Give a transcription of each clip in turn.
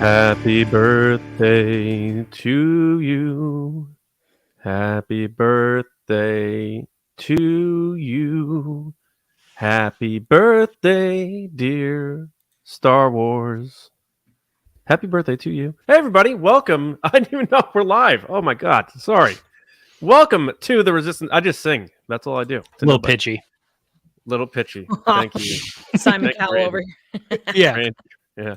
Happy birthday to you. Happy birthday to you. Happy birthday, dear Star Wars. Happy birthday to you. Hey, everybody. Welcome. I didn't even know we're live. Oh, my God. Sorry. Welcome to the Resistance. I just sing. That's all I do. A little pitchy. Little pitchy. Thank you. Simon Cowell over here. Yeah. Yeah.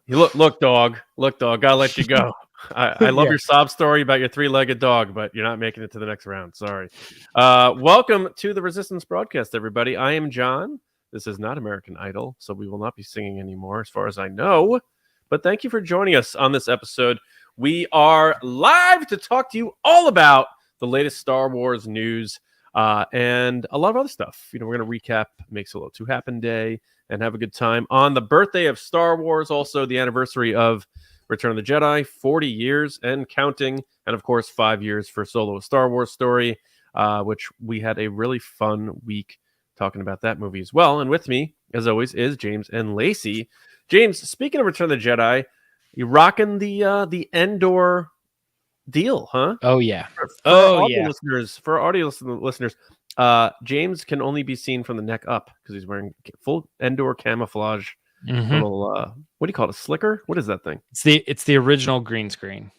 You look, dog. Look, dog. Gotta let you go. I love your sob story about your three-legged dog, but you're not making it to the next round. Sorry. Welcome to the Resistance broadcast, everybody. I am John. This is not American Idol, so we will not be singing anymore, as far as I know. But thank you for joining us on this episode. We are live to talk to you all about the latest Star Wars news and a lot of other stuff. You know, we're going to recap Makes a Little Too Happen Day and have a good time on the birthday of Star Wars, also the anniversary of Return of the Jedi, 40 years and counting, and of course 5 years for Solo: A Star Wars Story, which we had a really fun week talking about that movie as well. And with me, as always, is James and Lacey. James, speaking of Return of the Jedi, you rocking the Endor deal, huh? Oh yeah. For audio listeners, James can only be seen from the neck up because he's wearing full Endor camouflage. Little what do you call it? A slicker? What is that thing? It's the original green screen.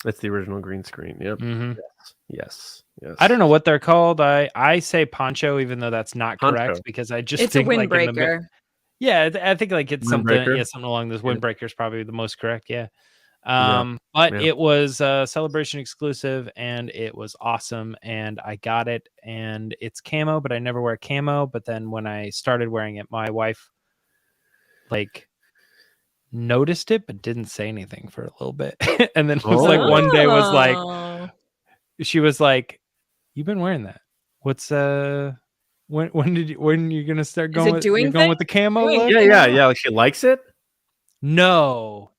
It's the original green screen. Yep. Yes. I don't know what they're called. I say poncho, even though that's not correct, because I just think a windbreaker. I think like it's something along this. Windbreaker is probably the most correct. But it was a Celebration exclusive and it was awesome, and I got it, and it's camo, but I never wear camo. But then when I started wearing it, my wife noticed it but didn't say anything for a little bit. And then it was one day was like, she was like, "You've been wearing that. What's when you gonna start going with the camo look?" Yeah. Like she likes it? No,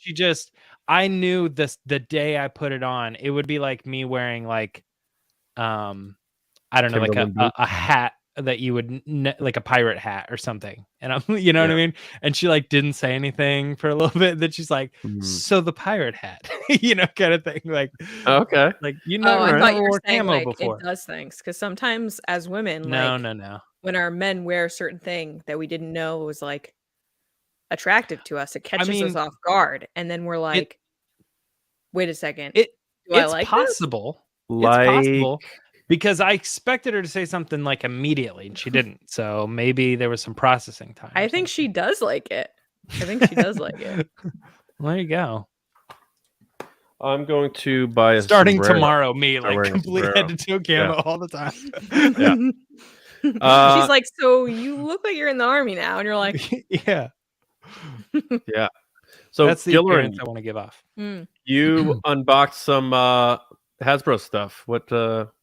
she just, I knew the day I put it on, it would be like me wearing I don't know, like a hat that you would like a pirate hat or something. And I'm, you know what I mean? And she didn't say anything for a little bit. Then she's like, so the pirate hat, kind of thing. Like, okay. Like, I thought you were saying camo before. It does things. Because sometimes as women, no. When our men wear a certain thing that we didn't know was attractive to us, it catches us off guard. And then we're like, wait a second. It's like possible. This? It's possible. Because I expected her to say something immediately, and she didn't. So maybe there was some processing time. I think she does like it. Well, there you go. I'm going to buy a starting sombrero. Tomorrow. Me complete head to toe camo all the time. She's like, so you look like you're in the army now, and you're like, yeah. So that's the Gilleran, I want to give off. You unboxed some Hasbro stuff.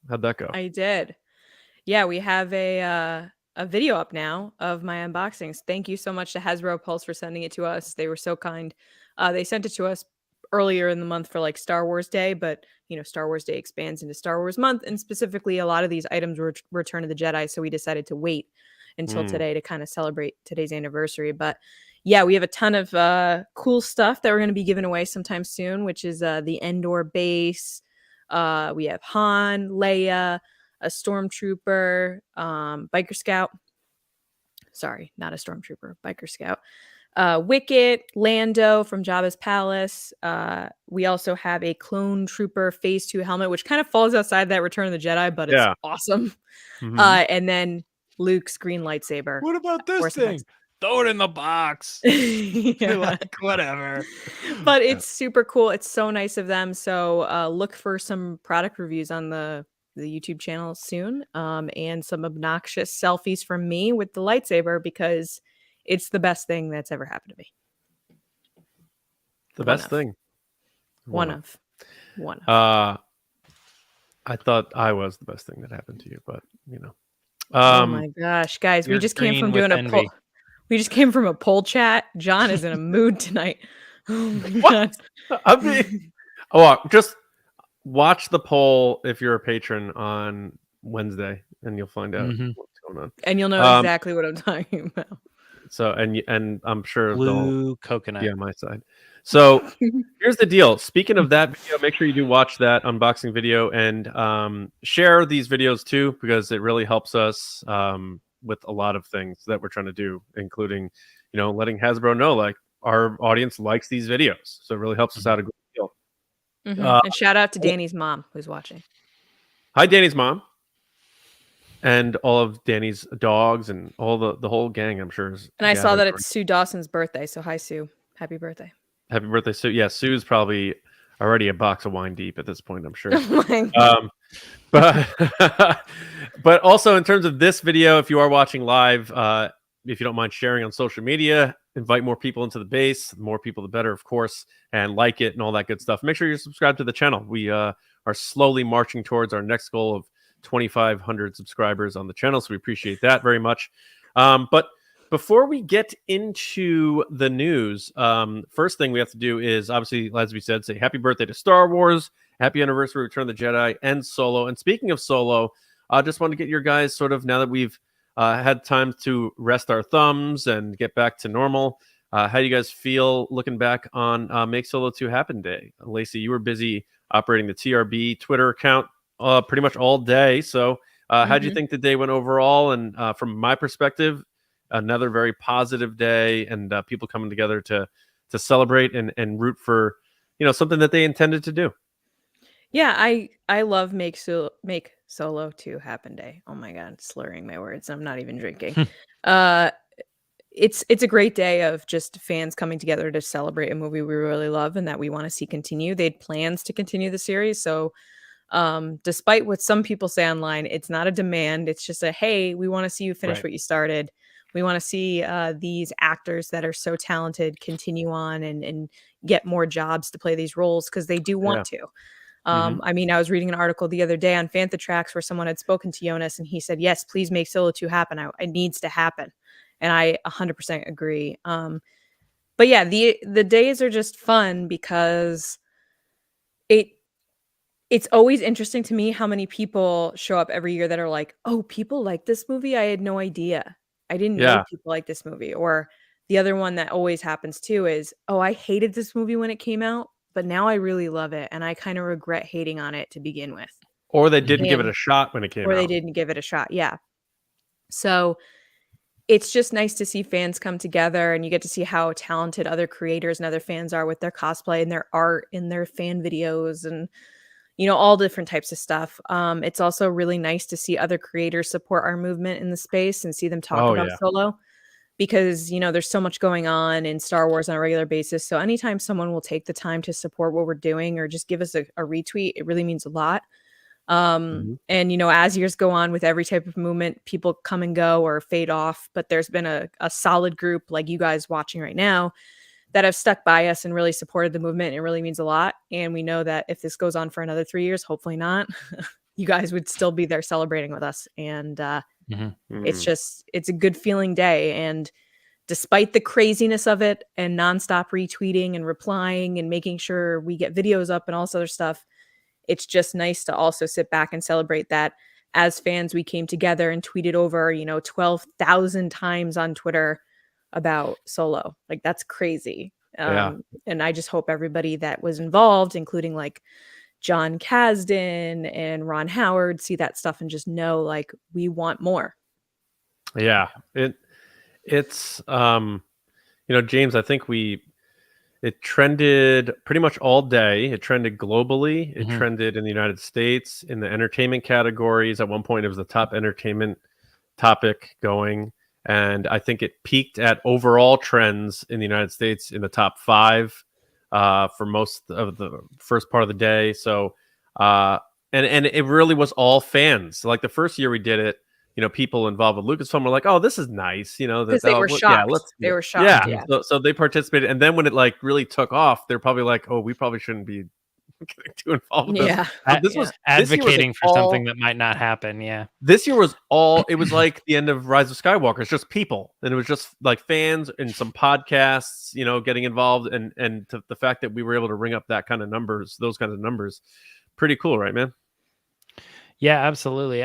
How'd that go? I did. Yeah, we have a video up now of my unboxings. Thank you so much to Hasbro Pulse for sending it to us. They were so kind. They sent it to us earlier in the month for Star Wars Day, but Star Wars Day expands into Star Wars month, and specifically a lot of these items were Return of the Jedi, so we decided to wait until today to kind of celebrate today's anniversary. But yeah, we have a ton of cool stuff that we're going to be giving away sometime soon, which is the Endor base. We have Han, Leia, a stormtrooper, biker scout. Sorry, not a stormtrooper, biker scout. Wicket, Lando from Jabba's palace. We also have a clone trooper phase 2 helmet, which kind of falls outside that Return of the Jedi, but it's awesome. And then Luke's green lightsaber. What about this thing? Throw it in the box. Whatever. But it's super cool. It's so nice of them. So look for some product reviews on the YouTube channel soon, and some obnoxious selfies from me with the lightsaber, because it's the best thing that's ever happened to me. One of. I thought I was the best thing that happened to you, but oh my gosh, guys, we just came from doing a poll. We just came from a poll chat. John is in a mood tonight. Oh my God. Just watch the poll if you're a patron on Wednesday, and you'll find out what's going on. And you'll know exactly what I'm talking about. So and I'm sure blue coconut. Be on my side. So here's the deal. Speaking of that video, make sure you do watch that unboxing video and share these videos too, because it really helps us with a lot of things that we're trying to do, including, letting Hasbro know like our audience likes these videos. So it really helps us out a great deal. And shout out to Danny's mom who's watching. Hi, Danny's mom. And all of Danny's dogs and all the whole gang, I'm sure. And I saw that it's Sue Dawson's birthday. So hi, Sue. Happy birthday. Happy birthday, Sue. Yeah, Sue's probably already a box of wine deep at this point, I'm sure. But also in terms of this video, if you are watching live, if you don't mind sharing on social media, invite more people into the base. The more people, the better, of course, and like it and all that good stuff. Make sure you're subscribed to the channel. We are slowly marching towards our next goal of 2,500 subscribers on the channel, so we appreciate that very much. But before we get into the news, first thing we have to do is, obviously, as we said, say happy birthday to Star Wars, happy anniversary Return of the Jedi, and Solo. And speaking of Solo, I just want to get your guys sort of, now that we've had time to rest our thumbs and get back to normal, how do you guys feel looking back on Make Solo 2 Happen Day? Lacey, you were busy operating the TRB Twitter account pretty much all day. So how do you think the day went overall? And from my perspective, another very positive day, and people coming together to celebrate and root for, something that they intended to do. Yeah, I love Make Solo 2 Happen Day. Oh my God, slurring my words. I'm not even drinking. It's a great day of just fans coming together to celebrate a movie we really love and that we want to see continue. They had plans to continue the series, so despite what some people say online, it's not a demand. It's just a, hey, we want to see you finish what you started. We want to see these actors that are so talented continue on and get more jobs to play these roles, because they do want to. I mean, I was reading an article the other day on Fantha Tracks where someone had spoken to Jonas and he said, yes, please make Solo 2 happen. It needs to happen. And I 100% agree. But yeah, the days are just fun because it's always interesting to me how many people show up every year that are like, oh, people like this movie? I had no idea. I didn't know people like this movie. Or the other one that always happens too is, oh, I hated this movie when it came out, but now I really love it. And I kind of regret hating on it to begin with. Or they didn't give it a shot when it came out. Or they didn't give it a shot. Yeah. So it's just nice to see fans come together, and you get to see how talented other creators and other fans are with their cosplay and their art and their fan videos and, all different types of stuff. It's also really nice to see other creators support our movement in the space and see them talk about Solo, because, there's so much going on in Star Wars on a regular basis. So anytime someone will take the time to support what we're doing or just give us a retweet, it really means a lot. And, as years go on with every type of movement, people come and go or fade off. But there's been a solid group like you guys watching right now that have stuck by us and really supported the movement. It really means a lot. And we know that if this goes on for another 3 years, hopefully not, you guys would still be there celebrating with us. And it's a good feeling day. And despite the craziness of it and nonstop retweeting and replying and making sure we get videos up and all this other stuff, it's just nice to also sit back and celebrate that as fans, we came together and tweeted over, 12,000 times on Twitter about Solo. Like, that's crazy. And I just hope everybody that was involved, including like John Kasdan and Ron Howard, see that stuff and just know, like, we want more. Yeah. It's James, I think it trended pretty much all day. It trended globally. It trended in the United States in the entertainment categories. At one point, it was the top entertainment topic going. And I think it peaked at overall trends in the United States in the top 5 for most of the first part of the day. So, and it really was all fans. Like the first year we did it, people involved with Lucasfilm were like, "Oh, this is nice," because they were shocked. They were shocked. Yeah. So they participated, and then when it like really took off, they're probably like, "Oh, we probably shouldn't be getting too involved with this." This was advocating for something that might not happen. Yeah, this year was all. It was like the end of Rise of Skywalker. It's just people, and it was just like fans and some podcasts, getting involved, and the fact that we were able to ring up that kind of numbers, those kinds of numbers, pretty cool, right, man? Yeah, absolutely.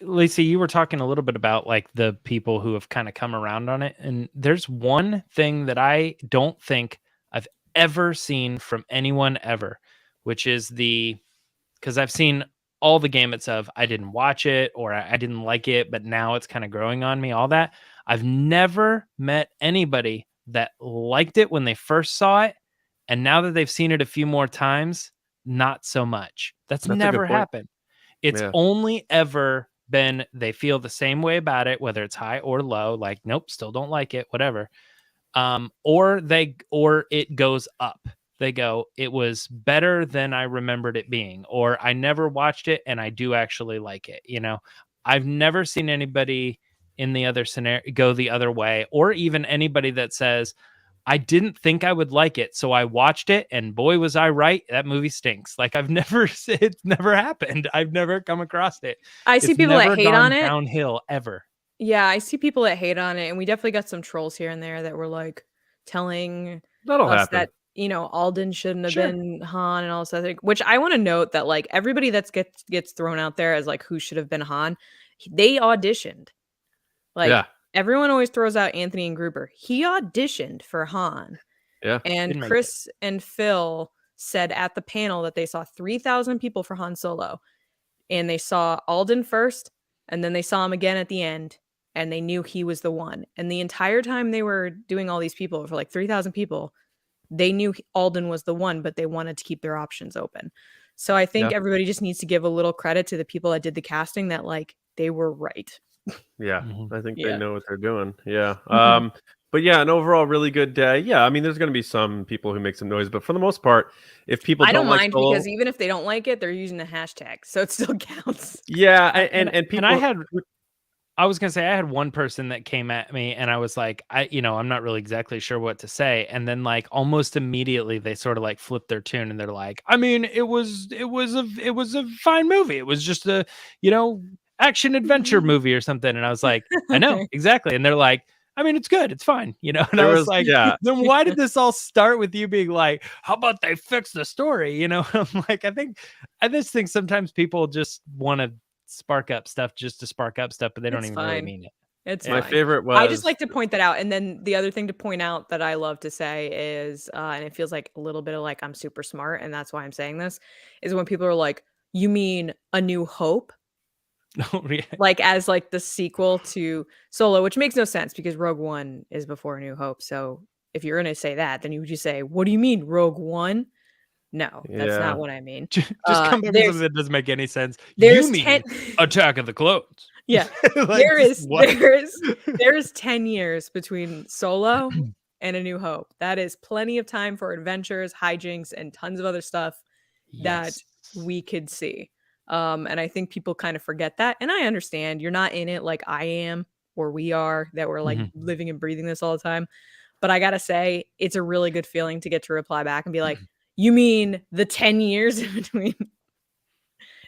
Lacey, you were talking a little bit about like the people who have kind of come around on it. And there's one thing that I don't think I've ever seen from anyone ever, which is because I've seen all the gamuts of I didn't watch it or I didn't like it, but now it's kind of growing on me, all that. I've never met anybody that liked it when they first saw it. And now that they've seen it a few more times, not so much. That's never happened. It's only ever been they feel the same way about it, whether it's high or low, like, nope, still don't like it, whatever. Or it goes up. They go, it was better than I remembered it being, or I never watched it and I do actually like it. You know, I've never seen anybody in the other scenario go the other way, or even anybody that says, I didn't think I would like it, so I watched it, and boy, was I right. That movie stinks. Like it's never happened. I've never come across it. I see people that hate on it downhill ever. Yeah, I see people that hate on it, and we definitely got some trolls here and there that were like telling us that, you know, Alden shouldn't have been Han and all this other, which I want to note that like everybody that gets thrown out there as like who should have been Han, they auditioned. Like everyone always throws out Anthony and Gruber. He auditioned for Han. Yeah. And Chris and Phil said at the panel that they saw 3,000 people for Han Solo. And they saw Alden first, and then they saw him again at the end, and they knew he was the one. And the entire time they were doing all these people for like 3,000 people, they knew Alden was the one, but they wanted to keep their options open. So I think everybody just needs to give a little credit to the people that did the casting that like they were right. Yeah, I think they know what they're doing. Yeah. But yeah, an overall really good day. Yeah, I mean, there's going to be some people who make some noise, but for the most part, if people don't like mind because even if they don't like it, they're using the hashtag, so it still counts. Yeah, and people. And I was gonna say I had one person that came at me, and I was like, I'm not really exactly sure what to say, and then like almost immediately they sort of like flipped their tune, and they're like, I mean, it was a fine movie. It was just a action adventure movie or something, and I was like, I know exactly, and they're like, I mean, it's good, it's fine, and I was like, then why did this all start with you being like, how about they fix the story? I'm like, I just think sometimes people just want to spark up stuff just to spark up stuff, but they don't even really mean it. It's my favorite was. I just like to point that out, and then the other thing to point out that I love to say is, and it feels like a little bit of like I'm super smart, and that's why I'm saying this, is when people are like, "You mean A New Hope?" Like as like the sequel to Solo, which makes no sense because Rogue One is before A New Hope. So if you're gonna say that, then you would just say, "What do you mean Rogue One?" No, that's not what I mean. Just come up with something that doesn't make any sense. You mean Attack of the Clones? Yeah, like, there is 10 years between Solo and A New Hope. That is plenty of time for adventures, hijinks, and tons of other stuff that we could see. And I think people kind of forget that. And I understand you're not in it like I am or we are, that we're like living and breathing this all the time. But I gotta say, it's a really good feeling to get to reply back and be like, you mean the 10 years in between?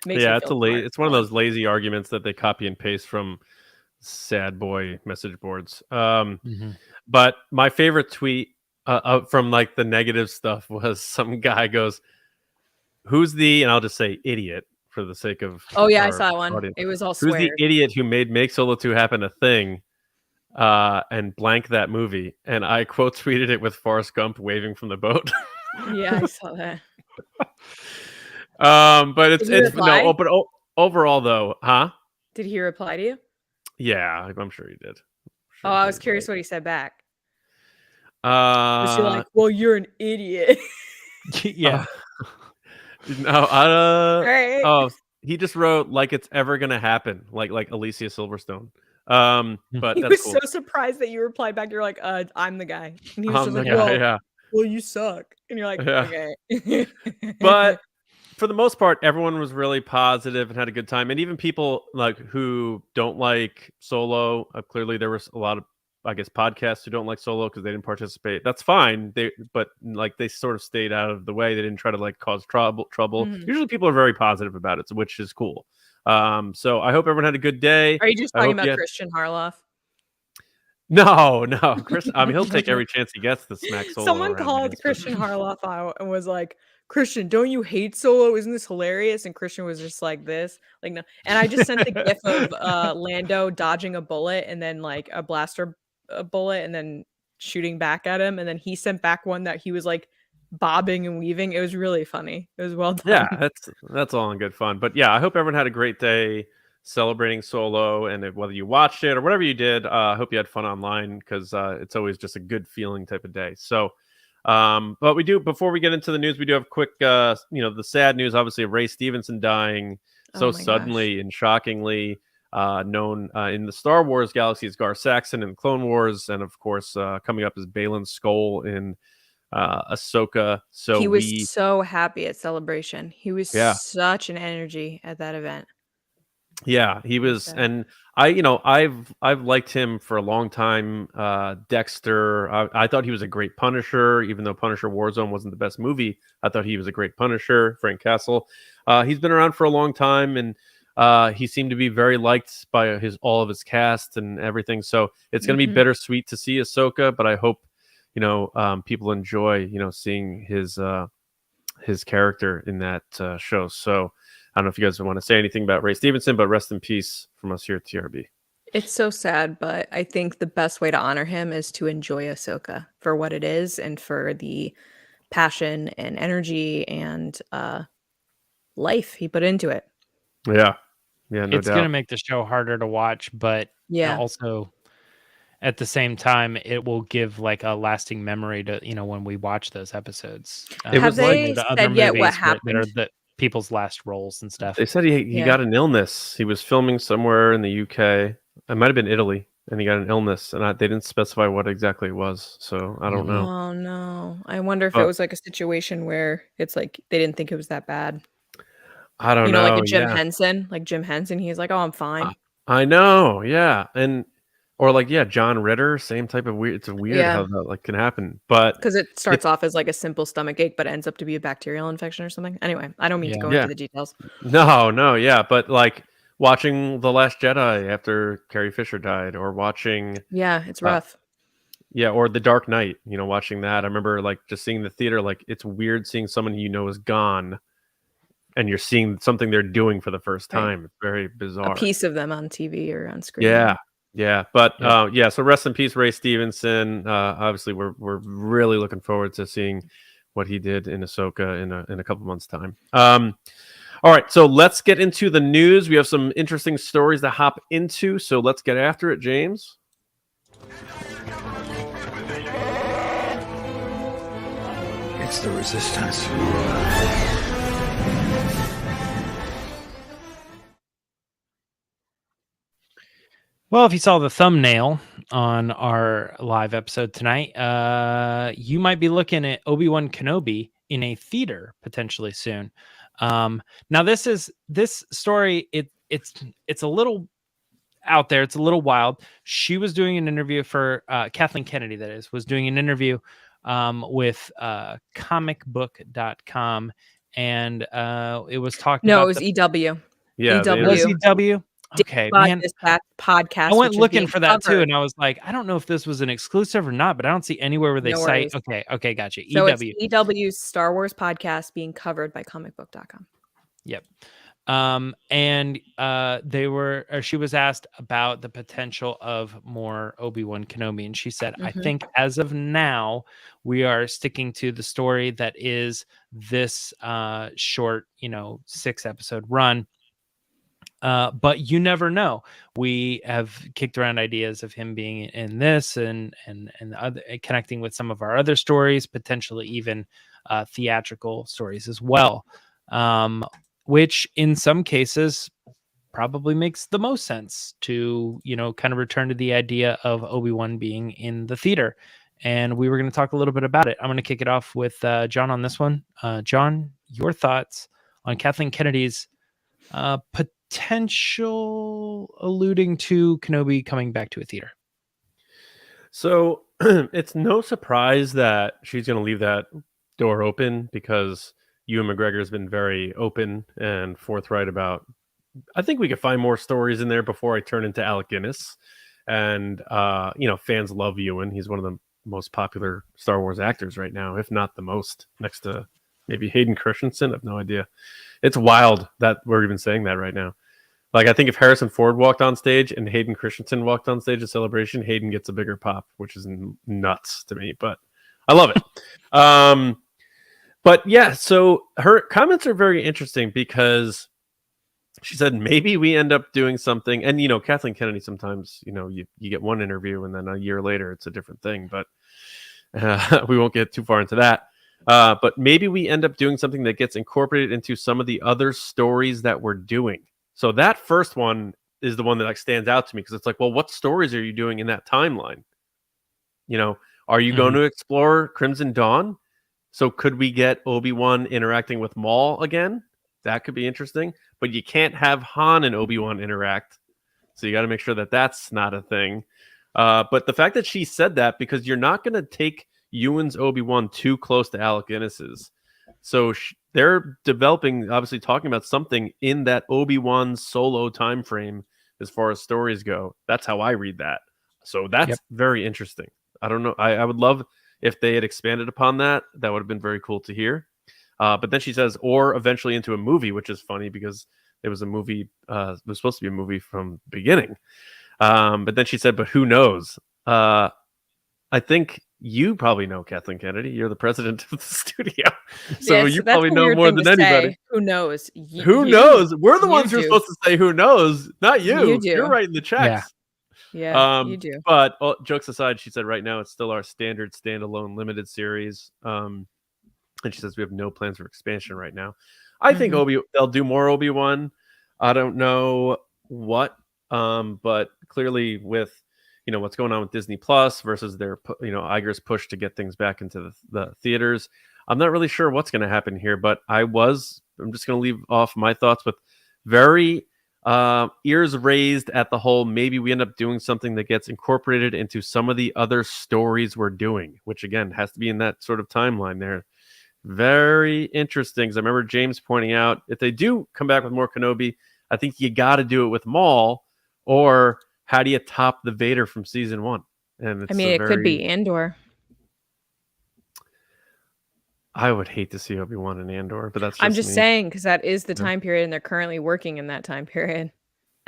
It's one of those lazy arguments that they copy and paste from sad boy message boards. But my favorite tweet from like the negative stuff was some guy goes, "Who's the," and I'll just say idiot for the sake of. Oh yeah, I saw one. Audience. It was all swear. Who's the idiot who made Make Solo 2 happen a thing? And blank that movie, and I quote tweeted it with Forrest Gump waving from the boat. Yeah, I saw that. But it's no, but overall though, huh? Did he reply to you? Yeah, I'm sure he did. I was curious what he said back. Was he like, "Well, you're an idiot"? Yeah. No. Right. Oh, he just wrote like it's ever gonna happen, like Alicia Silverstone. But he was cool. So surprised that you replied back. You're like, "I'm the guy." And he was just like, well, you suck. And you're like, okay. But for the most part, everyone was really positive and had a good time. And even people like who don't like Solo, clearly there was a lot of, I guess, podcasts who don't like Solo because they didn't participate. That's fine. But they sort of stayed out of the way. They didn't try to like cause trouble. Usually people are very positive about it, which is cool. So I hope everyone had a good day. Are you just talking about Christian Harloff? No, Chris. I mean, he'll take every chance he gets to smack Solo. Someone called Christian Harloff out and was like, Christian, don't you hate Solo? Isn't this hilarious? And Christian was just like this, like, no. And I just sent the gif of Lando dodging a bullet and then like a blaster bullet and then shooting back at him, and then he sent back one that he was like bobbing and weaving. It was really funny. It was well done. Yeah, that's all in good fun. But yeah, I hope everyone had a great day celebrating Solo, and whether you watched it or whatever you did, I hope you had fun online, because it's always just a good feeling type of day. So, but before we get into the news, we do have quick, the sad news, obviously, of Ray Stevenson dying so suddenly and shockingly, known in the Star Wars galaxy as Gar Saxon in Clone Wars, and of course, coming up as Baylan Skoll in Ahsoka. So he was so happy at Celebration. He was such an energy at that event. Yeah, he was, and I've liked him for a long time. Dexter, I thought he was a great Punisher, even though Punisher Warzone wasn't the best movie. I thought he was a great Punisher. Frank Castle, he's been around for a long time, and he seemed to be very liked by all of his cast and everything. So it's going to be bittersweet to see Ahsoka, but I hope people enjoy seeing his character in that show. So I don't know if you guys want to say anything about Ray Stevenson, but rest in peace from us here at TRB. It's so sad, but I think the best way to honor him is to enjoy Ahsoka for what it is, and for the passion and energy and life he put into it. Yeah, no it's doubt. Gonna make the show harder to watch, but also at the same time, it will give like a lasting memory to when we watch those episodes. Have they said yet what happened? That are the people's last roles and stuff. They said he got an illness. He was filming somewhere in the UK. It might have been Italy, and he got an illness, and they didn't specify what exactly it was. So I don't know. Oh no! I wonder if it was like a situation where it's like they didn't think it was that bad. I don't know. Like a Jim Henson, he's like, "Oh, I'm fine." I know, yeah, or like John Ritter, same type of weird. It's weird how that can happen, but because it starts off as like a simple stomach ache, but ends up to be a bacterial infection or something. Anyway, I don't mean to go into the details. No, but like watching The Last Jedi after Carrie Fisher died, or watching it's rough. Or The Dark Knight. Watching that, I remember like just seeing the theater. Like it's weird seeing someone is gone, and you're seeing something they're doing for the first time. Right. It's very bizarre. A piece of them on TV or on screen. Yeah, but so rest in peace, Ray Stevenson. Obviously, we're really looking forward to seeing what he did in Ahsoka in a couple months' time. All right, so let's get into the news. We have some interesting stories to hop into, so let's get after it, James. It's the Resistance. Well, if you saw the thumbnail on our live episode tonight, you might be looking at Obi-Wan Kenobi in a theater potentially soon. Now, this story. It's a little out there. It's a little wild. She was doing an interview for Kathleen Kennedy. That was doing an interview with comicbook.com, and it was talking. No, it was EW. Yeah, EW. It was EW. Okay, man. Podcast. I went looking for that too, and I was like, I don't know if this was an exclusive or not, but I don't see anywhere where they cite. Okay, gotcha. So EW. It's EW's Star Wars podcast being covered by comicbook.com. Yep. And she was asked about the potential of more Obi-Wan Kenobi, and she said, I think as of now, we are sticking to the story that is this short, 6-episode run. But you never know. We have kicked around ideas of him being in this and other, connecting with some of our other stories, potentially even theatrical stories as well, which in some cases probably makes the most sense to, kind of return to the idea of Obi-Wan being in the theater. And we were going to talk a little bit about it. I'm going to kick it off with John on this one. John, your thoughts on Kathleen Kennedy's potential alluding to Kenobi coming back to a theater? So it's no surprise that she's going to leave that door open, because Ewan McGregor has been very open and forthright about, I think we could find more stories in there before I turn into Alec Guinness. And, fans love Ewan. He's one of the most popular Star Wars actors right now, if not the most, next to maybe Hayden Christensen. I have no idea. It's wild that we're even saying that right now. Like, I think if Harrison Ford walked on stage and Hayden Christensen walked on stage at Celebration, Hayden gets a bigger pop, which is nuts to me, but I love it. But yeah, so her comments are very interesting because she said maybe we end up doing something. And, Kathleen Kennedy, sometimes, you get one interview and then a year later it's a different thing, but we won't get too far into that. But maybe we end up doing something that gets incorporated into some of the other stories that we're doing. So that first one is the one that stands out to me because it's like, well, what stories are you doing in that timeline? Are you going to explore Crimson Dawn? So could we get Obi-Wan interacting with Maul again? That could be interesting. But you can't have Han and Obi-Wan interact. So you got to make sure that that's not a thing. But the fact that she said that, because you're not going to take Ewan's Obi-Wan too close to Alec Guinness's. So they're developing, obviously talking about something in that Obi-Wan solo time frame as far as stories go. That's how I read that. So that's very interesting. I don't know. I would love if they had expanded upon that. That would have been very cool to hear. But then she says, or eventually into a movie, which is funny because it was a movie. It was supposed to be a movie from the beginning. But then she said, but who knows? I think you probably know, Kathleen Kennedy. You're the president of the studio. So you probably know more than anybody. Say. Who knows? Who knows? We're the ones who are supposed to say who knows, not you. You do. You're writing the checks. Yeah, you do. But jokes aside, she said right now it's still our standard standalone limited series. And she says we have no plans for expansion right now. I think they'll do more Obi-Wan. I don't know what, but clearly with what's going on with Disney Plus versus their Iger's push to get things back into the theaters, I'm not really sure what's going to happen here. But I'm just going to leave off my thoughts with very ears raised at the whole. Maybe we end up doing something that gets incorporated into some of the other stories we're doing, which again has to be in that sort of timeline there. Very interesting. Because I remember James pointing out, if they do come back with more Kenobi, I think you got to do it with Maul, or how do you top the Vader from season 1? And it could be Andor. I would hate to see Obi-Wan and Andor, but that's just I'm just saying, because that is the time period, and they're currently working in that time period.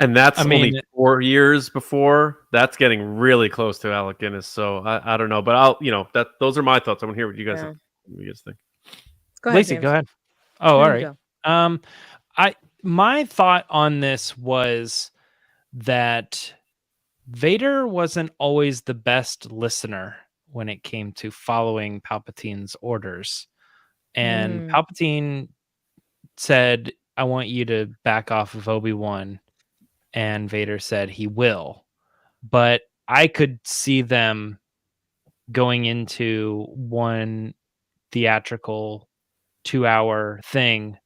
And that's only 4 years before. That's getting really close to Alec Guinness. So I don't know, but those are my thoughts. I want to hear what you guys think. Go ahead, Lacey, James. go ahead. Oh, all right. My thought on this was that Vader wasn't always the best listener when it came to following Palpatine's orders. And Palpatine said, I want you to back off of Obi-Wan. And Vader said he will. But I could see them going into one theatrical 2-hour thing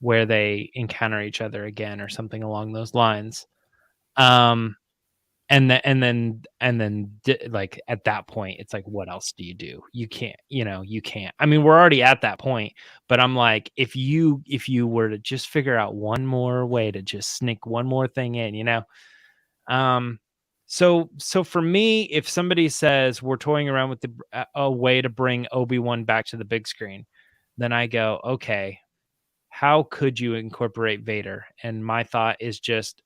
where they encounter each other again or something along those lines. And then like at that point, it's like, what else do? You can't, you can't. I mean, we're already at that point, but I'm like, if you were to just figure out one more way to just sneak one more thing in, So for me, if somebody says we're toying around with a way to bring Obi-Wan back to the big screen, then I go, okay, how could you incorporate Vader? And my thought is just,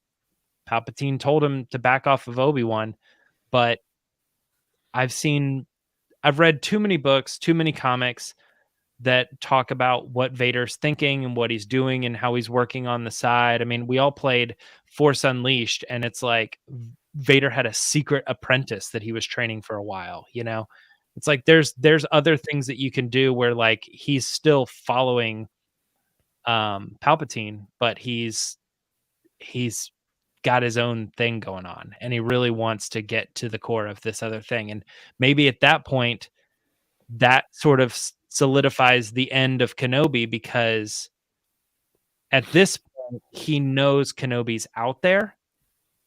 Palpatine told him to back off of Obi-Wan, but I've read too many books, too many comics that talk about what Vader's thinking and what he's doing and how he's working on the side. I mean, we all played Force Unleashed, and it's like Vader had a secret apprentice that he was training for a while, It's like there's other things that you can do where like he's still following Palpatine, but he's got his own thing going on, and he really wants to get to the core of this other thing. And maybe at that point, that sort of solidifies the end of Kenobi, because at this point, he knows Kenobi's out there,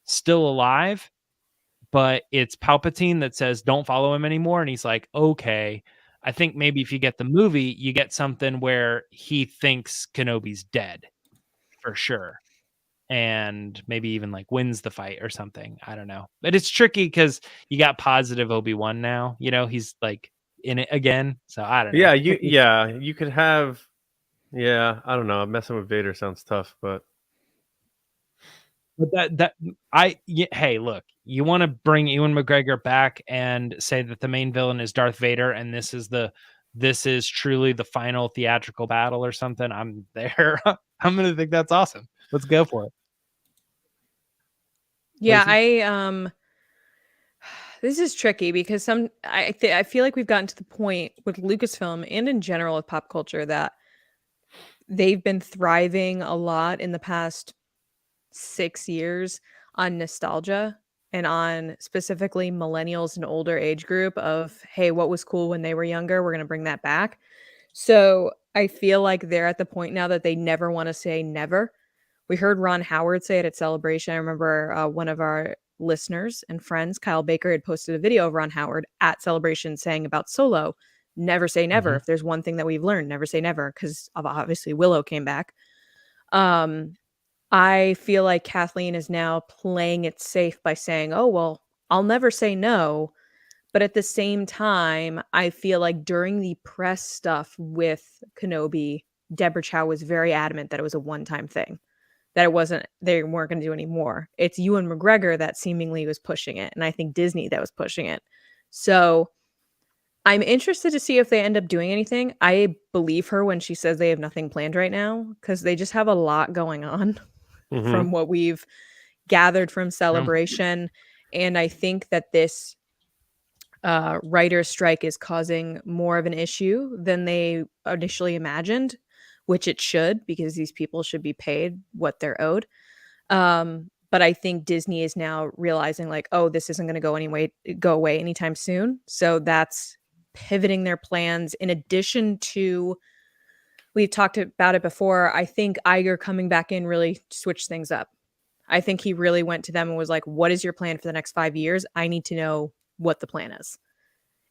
still alive, but it's Palpatine that says, don't follow him anymore. And he's like, okay, I think maybe if you get the movie, you get something where he thinks Kenobi's dead for sure. And maybe even like wins the fight or something. I don't know. But it's tricky because you got positive Obi-Wan now. He's like in it again. So I don't know. Yeah, you could have. Yeah, I don't know. Messing with Vader sounds tough, but hey, look, you want to bring Ewan McGregor back and say that the main villain is Darth Vader, and this is truly the final theatrical battle or something. I'm there. I'm gonna think that's awesome. Let's go for it. Yeah, Lacey? This is tricky because I feel like we've gotten to the point with Lucasfilm and in general with pop culture that they've been thriving a lot in the past 6 years on nostalgia and on specifically millennials and older age group of, hey, what was cool when they were younger? We're going to bring that back. So I feel like they're at the point now that they never want to say never. We heard Ron Howard say it at Celebration. I remember one of our listeners and friends, Kyle Baker, had posted a video of Ron Howard at Celebration saying about Solo, never say never. If there's one thing that we've learned, never say never, because obviously Willow came back. I feel like Kathleen is now playing it safe by saying, oh, well, I'll never say no. But at the same time, I feel like during the press stuff with Kenobi, Deborah Chow was very adamant that it was a one-time thing, that they weren't going to do any more. It's Ewan McGregor that seemingly was pushing it. And I think Disney that was pushing it. So I'm interested to see if they end up doing anything. I believe her when she says they have nothing planned right now, because they just have a lot going on from what we've gathered from Celebration. And I think that this writer's strike is causing more of an issue than they initially imagined, which it should, because these people should be paid what they're owed. But I think Disney is now realizing like, oh, this isn't going to go away anytime soon. So that's pivoting their plans. In addition to, we've talked about it before, I think Iger coming back in really switched things up. I think he really went to them and was like, what is your plan for the next 5 years? I need to know what the plan is.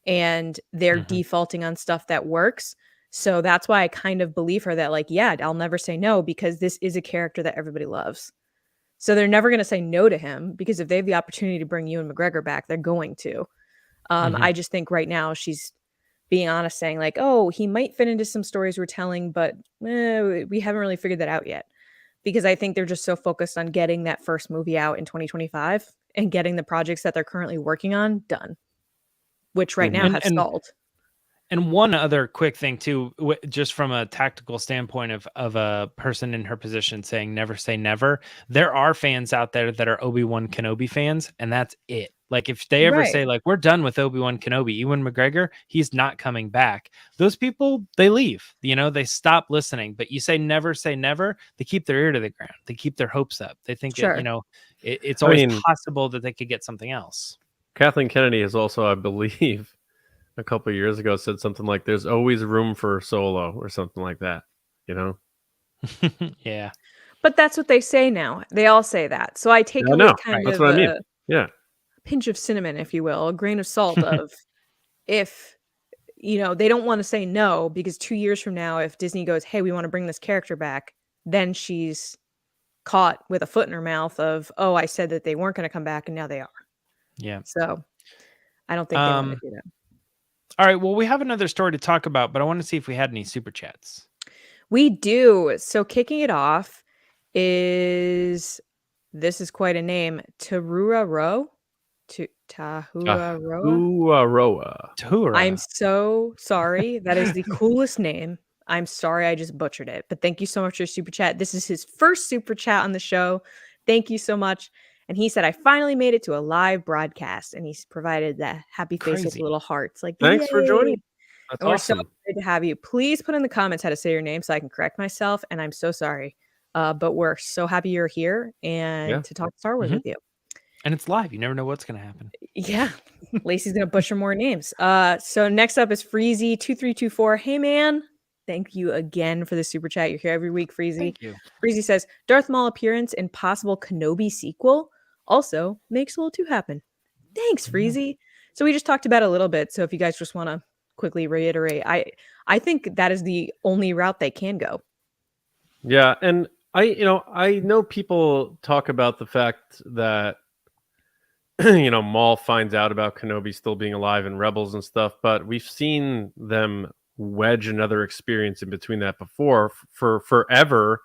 And they're defaulting on stuff that works. So that's why I kind of believe her that like, yeah, I'll never say no, because this is a character that everybody loves. So they're never going to say no to him, because if they have the opportunity to bring Ewan McGregor back, they're going to. I just think right now she's being honest, saying like, oh, he might fit into some stories we're telling, but we haven't really figured that out yet. Because I think they're just so focused on getting that first movie out in 2025 and getting the projects that they're currently working on done, which right now have stalled. And one other quick thing too, just from a tactical standpoint of a person in her position saying never say never, there are fans out there that are Obi-Wan Kenobi fans, and that's it. Like if they ever say like, we're done with Obi-Wan Kenobi, Ewan McGregor, he's not coming back. Those people, they leave, they stop listening. But you say never, they keep their ear to the ground. They keep their hopes up. They think that, it's always possible that they could get something else. Kathleen Kennedy has also, I believe, a couple of years ago said something like, there's always room for Solo or something like that, Yeah. But that's what they say now. They all say that. So I take it with kind that's of what I mean. Yeah. Pinch of cinnamon, if you will, a grain of salt of if, they don't want to say no, because 2 years from now, if Disney goes, hey, we want to bring this character back, then she's caught with a foot in her mouth of, oh, I said that they weren't going to come back and now they are. Yeah. So I don't think they want to do that. All right. Well, we have another story to talk about, but I want to see if we had any super chats. We do. So kicking it off is, this is quite a name, Tahura Rowe. Tahura Rowe. I'm so sorry. That is the coolest name. I'm sorry I just butchered it. But thank you so much for your super chat. This is his first super chat on the show. Thank you so much. And he said, I finally made it to a live broadcast. And he's provided that happy face with little hearts. Like, thanks for joining. That's and awesome. We're so excited to have you. Please put in the comments how to say your name so I can correct myself. And I'm so sorry. But we're so happy you're here and to talk Star Wars with you. And it's live. You never know what's going to happen. Yeah. Lacey's going to butcher more names. So next up is Freezy2324. Hey, man. Thank you again for the super chat. You're here every week, Freezy. Thank you. Freezy says, Darth Maul appearance in possible Kenobi sequel also makes Solo 2 happen. Thanks, Freezy. So we just talked about it a little bit. So if you guys just want to quickly reiterate, I think that is the only route they can go. Yeah. And I know people talk about the fact that Maul finds out about Kenobi still being alive in Rebels and stuff, but we've seen them wedge another experience in between that before. For forever,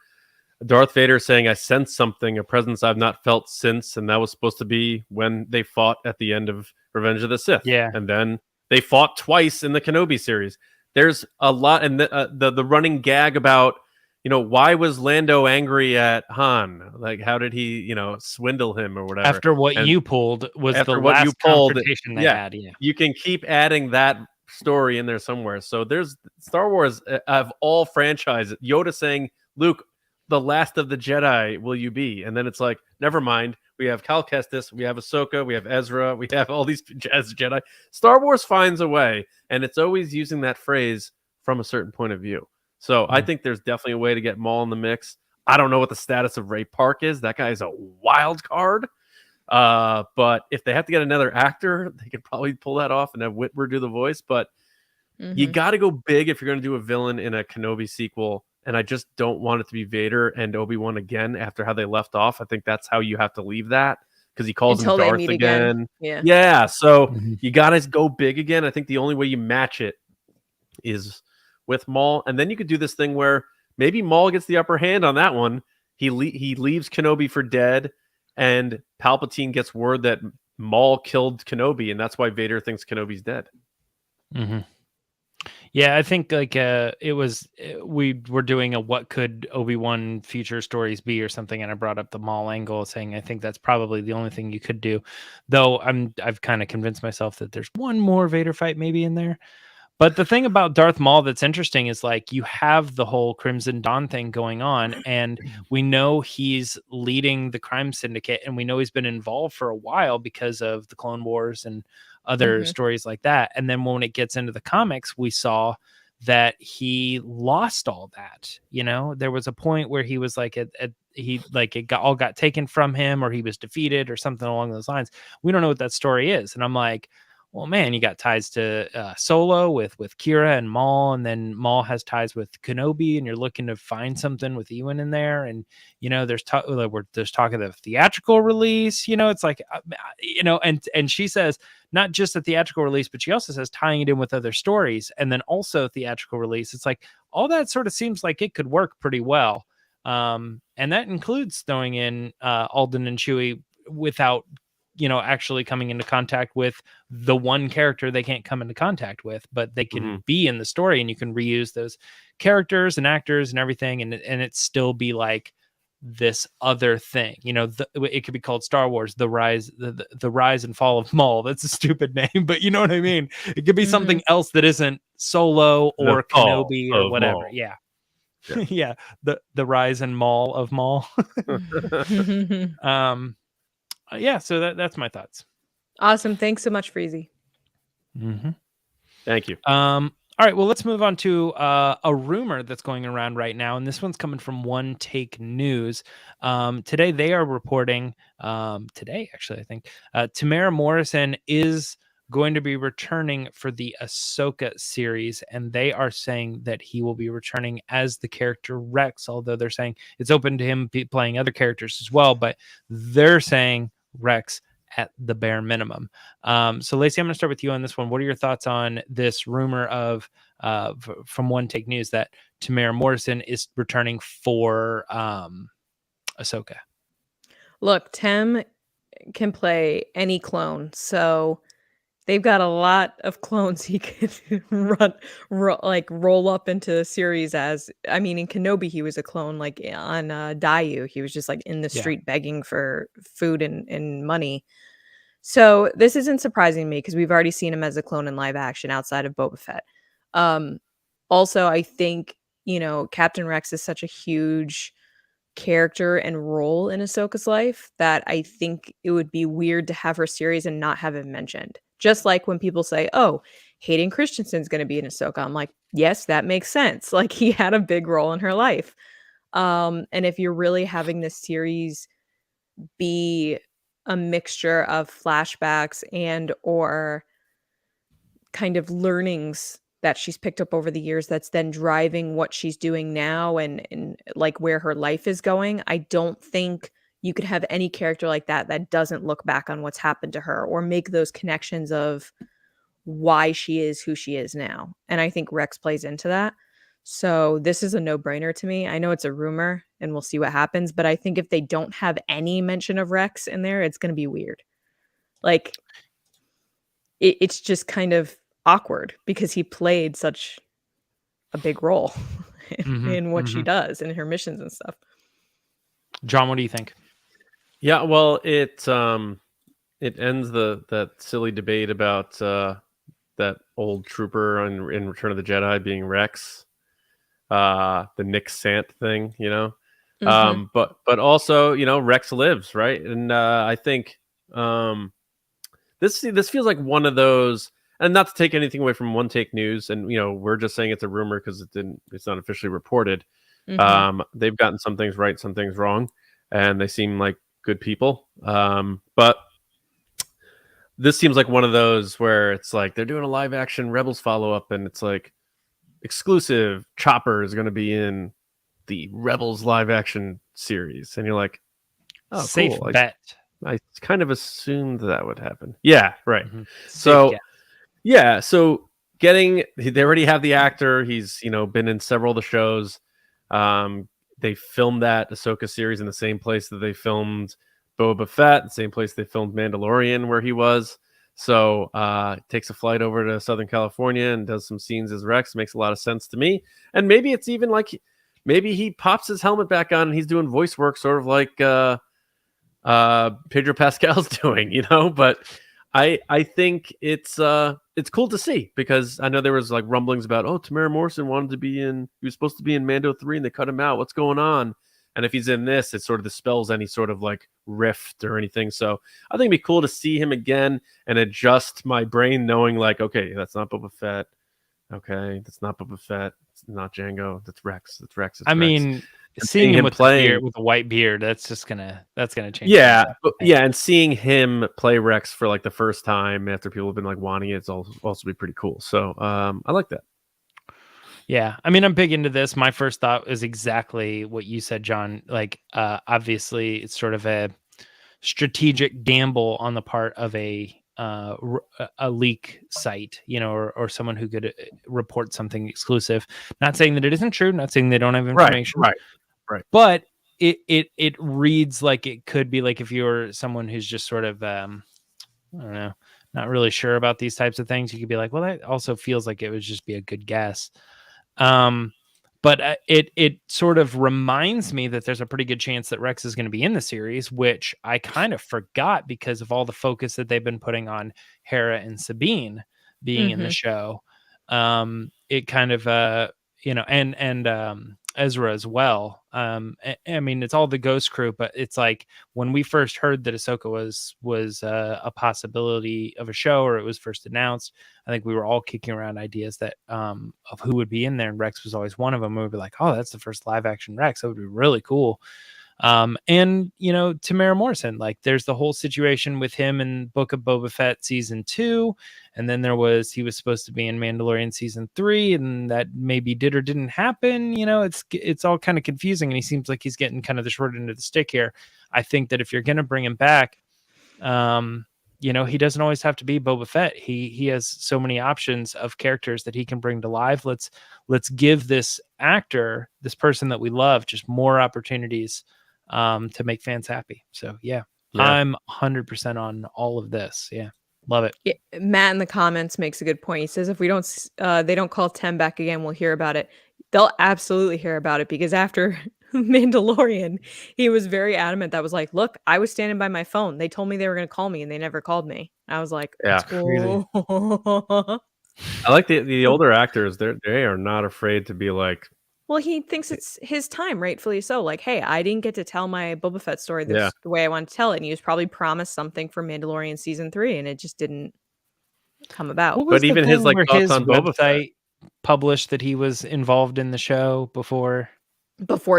Darth Vader saying, "I sense something, a presence I've not felt since," and that was supposed to be when they fought at the end of Revenge of the Sith. Yeah. And then they fought twice in the Kenobi series. There's a lot, and the running gag about, why was Lando angry at Han? Like, how did he, swindle him or whatever? After what you pulled was the last confrontation they had. Yeah. You can keep adding that story in there somewhere. So there's Star Wars of all franchises. Yoda saying, "Luke, the last of the Jedi will you be?" And then it's like, never mind. We have Cal Kestis, we have Ahsoka, we have Ezra, we have all these as Jedi. Star Wars finds a way, and it's always using that phrase from a certain point of view. So I think there's definitely a way to get Maul in the mix. I don't know what the status of Ray Park is. That guy is a wild card. But if they have to get another actor, they could probably pull that off and have Whitmer do the voice. But you got to go big if you're going to do a villain in a Kenobi sequel. And I just don't want it to be Vader and Obi-Wan again after how they left off. I think that's how you have to leave that, because he calls him Darth again. Yeah. So you got to go big again. I think the only way you match it is with Maul. And then you could do this thing where maybe Maul gets the upper hand on that one. He leaves Kenobi for dead, and Palpatine gets word that Maul killed Kenobi, and that's why Vader thinks Kenobi's dead. Yeah, I think we were doing a what could Obi-Wan future stories be or something, and I brought up the Maul angle, saying I think that's probably the only thing you could do. Though I've kind of convinced myself that there's one more Vader fight maybe in there. But the thing about Darth Maul that's interesting is, like, you have the whole Crimson Dawn thing going on, and we know he's leading the crime syndicate, and we know he's been involved for a while because of the Clone Wars and other stories like that. And then when it gets into the comics, we saw that he lost all that. There was a point where he was like, it got taken from him, or he was defeated or something along those lines. We don't know what that story is. And I'm like, well, man, you got ties to Solo with Kira and Maul, and then Maul has ties with Kenobi, and you're looking to find something with Ewan in there. And, there's talk of the theatrical release, it's like, and she says not just a theatrical release, but she also says tying it in with other stories, and then also theatrical release. It's like all that sort of seems like it could work pretty well. And that includes throwing in Alden and Chewie without actually coming into contact with the one character they can't come into contact with, but they can be in the story, and you can reuse those characters and actors and everything, and it still be like this other thing. It could be called Star Wars: The Rise and Fall of Maul. That's a stupid name, but you know what I mean. It could be something else that isn't Solo or Kenobi or whatever. Maul. Yeah. The Rise and Maul of Maul. Yeah, so that's my thoughts. Awesome. Thanks so much, Freezy. Thank you. All right, well, let's move on to a rumor that's going around right now, and this one's coming from One Take News. Today, they are reporting, I think, Tamara Morrison is going to be returning for the Ahsoka series, and they are saying that he will be returning as the character Rex, although they're saying it's open to him playing other characters as well, but they're saying Rex at the bare minimum. So Lacey, I'm going to start with you on this one. What are your thoughts on this rumor of from One Take News that Tamara Morrison is returning for Ahsoka? Look, Tem can play any clone, so they've got a lot of clones he could roll up into the series as. I mean, in Kenobi, he was a clone, like on Dayu. He was just like in the street begging for food and money. So this isn't surprising me, because we've already seen him as a clone in live action outside of Boba Fett. Also, I think, Captain Rex is such a huge character and role in Ahsoka's life that I think it would be weird to have her series and not have him mentioned. Just like when people say, oh, Hayden Christensen's going to be in Ahsoka. I'm like, yes, that makes sense. Like, he had a big role in her life. And if you're really having this series be a mixture of flashbacks and or kind of learnings that she's picked up over the years that's then driving what she's doing now and like where her life is going, I don't think you could have any character like that doesn't look back on what's happened to her or make those connections of why she is who she is now. And I think Rex plays into that. So this is a no-brainer to me. I know it's a rumor and we'll see what happens, but I think if they don't have any mention of Rex in there, it's going to be weird. Like, it's just kind of awkward because he played such a big role in what she does and her missions and stuff. John, what do you think? Yeah, well, it ends that silly debate about that old trooper in Return of the Jedi being Rex, the Nick Sant thing, you know. But also, you know, Rex lives, right? And I think this feels like one of those, and not to take anything away from One Take News, and you know, we're just saying it's a rumor because it's not officially reported. They've gotten some things right, some things wrong, and they seem like good people. But this seems like one of those where it's like they're doing a live action Rebels follow up, and it's like exclusive Chopper is going to be in the Rebels live action series, and you're like, oh, safe cool. bet. I kind of assumed that would happen. Yeah, right. So they already have the actor. He's, you know, been in several of the shows. They filmed that Ahsoka series in the same place that they filmed Boba Fett, the same place they filmed Mandalorian, where he was. So takes a flight over to Southern California and does some scenes as Rex. Makes a lot of sense to me. And maybe it's even like, maybe he pops his helmet back on and he's doing voice work, sort of like Pedro Pascal's doing, you know. But I think it's cool to see, because I know there was like rumblings about, oh, Tamara Morrison he was supposed to be in Mando 3 and they cut him out. What's going on? And if he's in this, it sort of dispels any sort of like rift or anything. So I think it'd be cool to see him again and adjust my brain, knowing like, okay, that's not Boba Fett. Okay, that's not Boba Fett. It's not Django. That's Rex. That's Rex. It's I Rex. mean, seeing him with a white beard, that's gonna change. Yeah, and seeing him play Rex for like the first time after people have been like wanting it, it's also be pretty cool. So I like that. Yeah, I mean, I'm big into this. My first thought is exactly what you said, John. Like, obviously, it's sort of a strategic gamble on the part of a leak site, you know, or someone who could report something exclusive. Not saying that it isn't true. Not saying they don't have information. Right. But it reads like it could be like if you're someone who's just sort of I don't know, not really sure about these types of things, you could be like, well, that also feels like it would just be a good guess. But it sort of reminds me that there's a pretty good chance that Rex is going to be in the series, which I kind of forgot because of all the focus that they've been putting on Hera and Sabine being in the show. It kind of you know, and Ezra as well. I mean, it's all the Ghost crew, but it's like when we first heard that Ahsoka was a possibility of a show, or it was first announced, I think we were all kicking around ideas that of who would be in there, and Rex was always one of them. We would be like, oh, that's the first live action Rex. That would be really cool. And you know, Tamara Morrison, like there's the whole situation with him in Book of Boba Fett season 2, and then he was supposed to be in Mandalorian season 3, and that maybe did or didn't happen. You know, it's all kind of confusing, and he seems like he's getting kind of the short end of the stick here. I think that if you're gonna bring him back, you know, he doesn't always have to be Boba Fett. He has so many options of characters that he can bring to life. Let's give this actor, this person that we love, just more opportunities to make fans happy. So yeah, I'm 100% on all of this. Yeah, love it. Yeah, Matt in the comments makes a good point. He says if we don't they don't call Tem back again, we'll hear about it. They'll absolutely hear about it, because after Mandalorian, he was very adamant. That was like, look, I was standing by my phone. They told me they were going to call me, and they never called me. I was like, that's cool. I like the older actors. They are not afraid to be like, well, he thinks it's his time, rightfully so. Like, hey, I didn't get to tell my Boba Fett story the way I wanted to tell it, and he was probably promised something for Mandalorian season 3, and it just didn't come about. But even his like thoughts on Boba Fett published that he was involved in the show before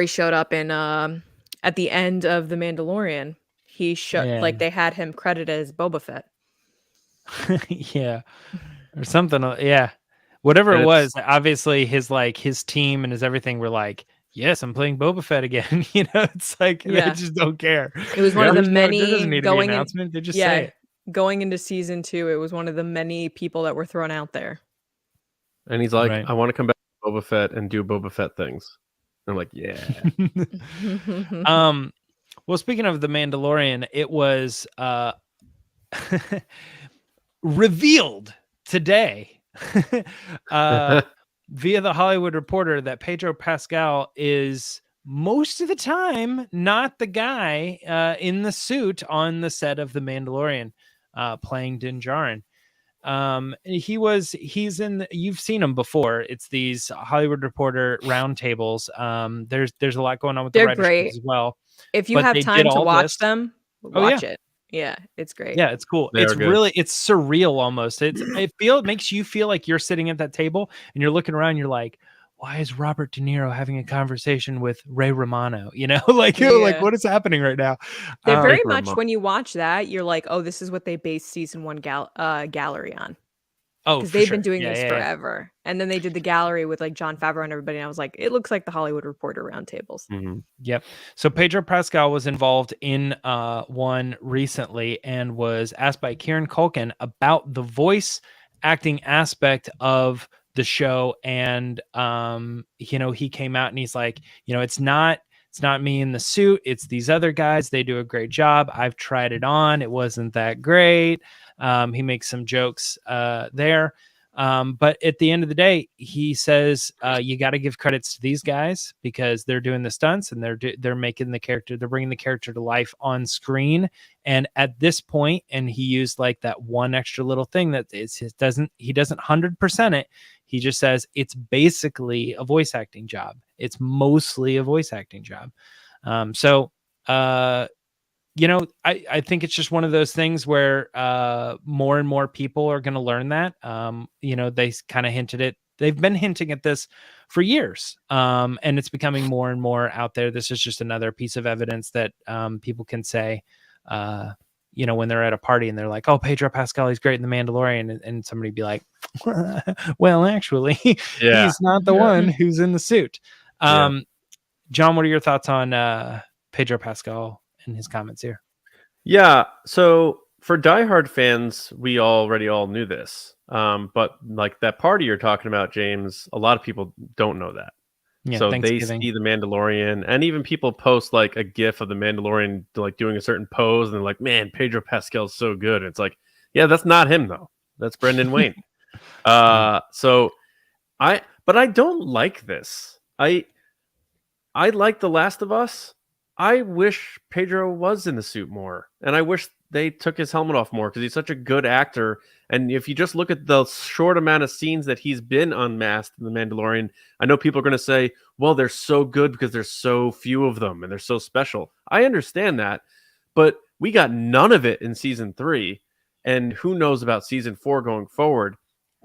he showed up in at the end of The Mandalorian. He showed like they had him credited as Boba Fett. Yeah, or something. Yeah. Whatever it was, obviously his team and his everything were like, yes, I'm playing Boba Fett again. It's like they just don't care. It was one of the many there doesn't need to be an announcement. They just say it. Going into season 2, it was one of the many people that were thrown out there. And he's like, I want to come back to Boba Fett and do Boba Fett things. I'm like, yeah. Well, speaking of The Mandalorian, it was revealed today via The Hollywood Reporter that Pedro Pascal is most of the time not the guy in the suit on the set of The Mandalorian playing Din Djarin. He's in you've seen him before. It's these Hollywood Reporter roundtables. There's a lot going on with the writers as well. If you have time to watch them, watch it. Yeah, it's great. Yeah, it's cool. It's surreal almost. It makes you feel like you're sitting at that table and you're looking around, you're like, why is Robert De Niro having a conversation with Ray Romano? Like what is happening right now? They're very much when you watch that, you're like, oh, this is what they based season 1 gallery on. Oh, because they've been doing this forever. And then they did the gallery with like Jon Favreau and everybody. And I was like, it looks like the Hollywood Reporter roundtables. Mm-hmm. Yep. So Pedro Pascal was involved in one recently and was asked by Kieran Culkin about the voice acting aspect of the show. And, he came out and he's like, it's not me in the suit. It's these other guys. They do a great job. I've tried it on. It wasn't that great. He makes some jokes there. But at the end of the day, he says, you got to give credits to these guys because they're doing the stunts and they're making the character, they're bringing the character to life on screen. And at this point, and he used like that one extra little thing that he doesn't 100% it. He just says it's basically a voice acting job. It's mostly a voice acting job. I think it's just one of those things where more and more people are going to learn that. They kind of hinted it. They've been hinting at this for years, and it's becoming more and more out there. This is just another piece of evidence that people can say, when they're at a party and they're like, oh, Pedro Pascal, he's great in The Mandalorian. And somebody be like, well, actually, he's not the one who's in the suit. John, what are your thoughts on Pedro Pascal and his comments here? Yeah, so for diehard fans, we already all knew this. But like that party you're talking about, James, a lot of people don't know that. Yeah, so they see The Mandalorian, and even people post like a GIF of The Mandalorian like doing a certain pose, and they're like, "Man, Pedro Pascal's so good." And it's like, yeah, that's not him though. That's Brendan Wayne. But I don't like this. I like The Last of Us. I wish Pedro was in the suit more, and I wish they took his helmet off more because he's such a good actor. And if you just look at the short amount of scenes that he's been unmasked in The Mandalorian, I know people are going to say, well, they're so good because there's so few of them and they're so special. I understand that, but we got none of it in season 3, and who knows about season 4 going forward.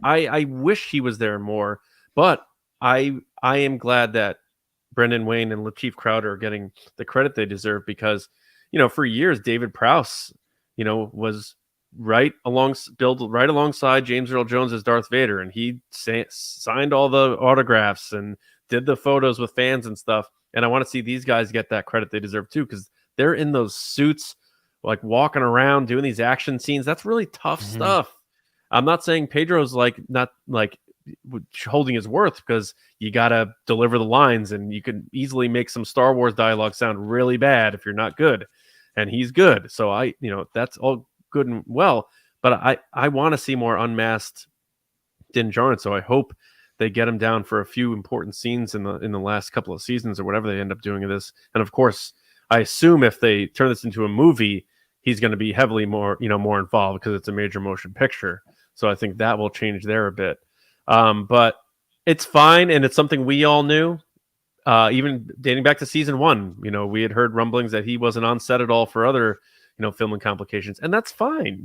I wish he was there more, but I am glad that Brendan Wayne and Lakeith Crowder are getting the credit they deserve because, for years, David Prowse, was built right alongside James Earl Jones as Darth Vader, and he signed all the autographs and did the photos with fans and stuff. And I want to see these guys get that credit they deserve too, because they're in those suits, like walking around doing these action scenes. That's really tough stuff. I'm not saying Pedro's not holding his worth, because you got to deliver the lines, and you can easily make some Star Wars dialogue sound really bad if you're not good. And he's good. So that's all good and well, but I want to see more unmasked Din Djarin. So I hope they get him down for a few important scenes in the last couple of seasons or whatever they end up doing of this. And of course, I assume if they turn this into a movie, he's going to be heavily more involved because it's a major motion picture. So I think that will change there a bit. But it's fine, and it's something we all knew. Even dating back to season 1, we had heard rumblings that he wasn't on set at all for other, filming complications, and that's fine,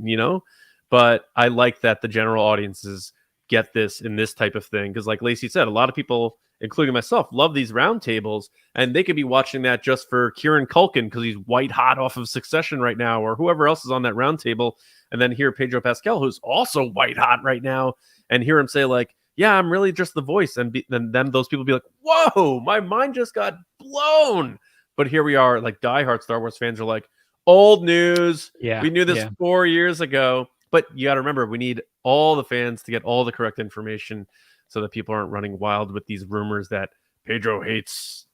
but I like that the general audiences get this in this type of thing. Because like Lacey said, a lot of people, including myself, love these roundtables, and they could be watching that just for Kieran Culkin because he's white hot off of Succession right now, or whoever else is on that roundtable, and then hear Pedro Pascal, who's also white hot right now, and hear him say like, yeah, I'm really just the voice. And then those people be like, whoa, my mind just got blown. But here we are, like diehard Star Wars fans are like, old news. Yeah, We knew this 4 years ago. But you got to remember, we need all the fans to get all the correct information so that people aren't running wild with these rumors that Pedro hates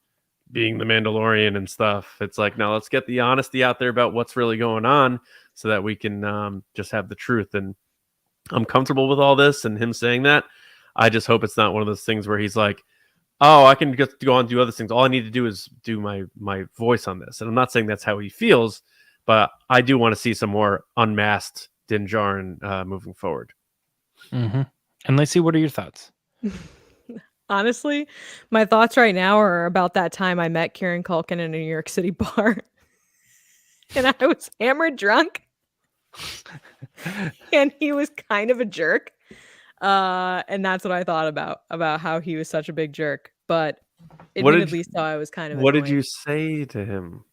being the Mandalorian and stuff. It's like, now let's get the honesty out there about what's really going on so that we can just have the truth. And I'm comfortable with all this and him saying that. I just hope it's not one of those things where he's like, oh, I can just go on and do other things. All I need to do is do my voice on this. And I'm not saying that's how he feels, but I do want to see some more unmasked Din Djarin moving forward. Mm-hmm. And Lacey, what are your thoughts? Honestly, my thoughts right now are about that time I met Kieran Culkin in a New York City bar. And I was hammered drunk. And he was kind of a jerk. And that's what I thought about how he was such a big jerk. But admittedly, so I was kind of What annoying. did you say to him?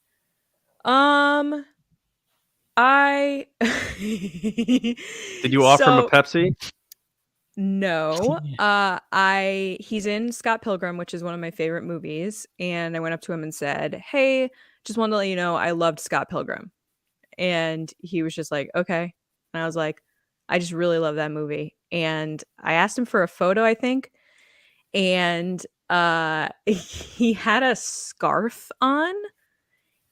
I Did you offer him a Pepsi? No. He's in Scott Pilgrim, which is one of my favorite movies, and I went up to him and said, "Hey, just wanted to let you know I loved Scott Pilgrim." And he was just like, "Okay." And I was like, "I just really love that movie." And I asked him for a photo, I think, and he had a scarf on,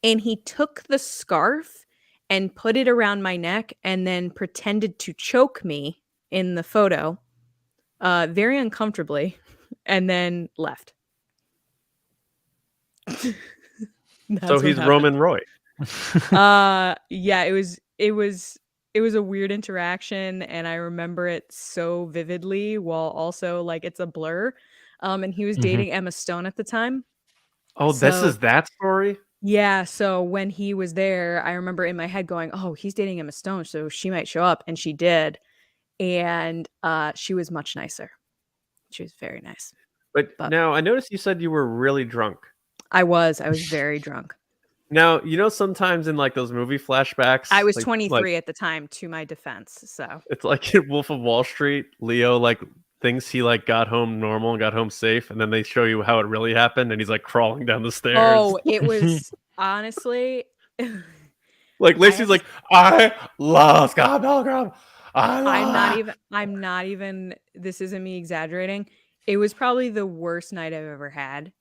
and he took the scarf and put it around my neck and then pretended to choke me in the photo. Very uncomfortably, and then left. So he's Roman Roy. Yeah, it was a weird interaction, and I remember it so vividly while also like it's a blur. And he was dating Emma Stone at the time. Oh, this is that story? Yeah, so when he was there, I remember in my head going, "Oh, he's dating Emma Stone, so she might show up," and she did. And she was much nicer. She was very nice. But now I noticed you said you were really drunk. I was very drunk. Now, you know, sometimes in like those movie flashbacks, I was 23 at the time, to my defense. So it's like in Wolf of Wall Street, Leo like thinks he like got home normal and got home safe, and then they show you how it really happened, and he's like crawling down the stairs. Oh, it was honestly like Lacey's like, I love Scott Pilgrim. I'm not even, this isn't me exaggerating. It was probably the worst night I've ever had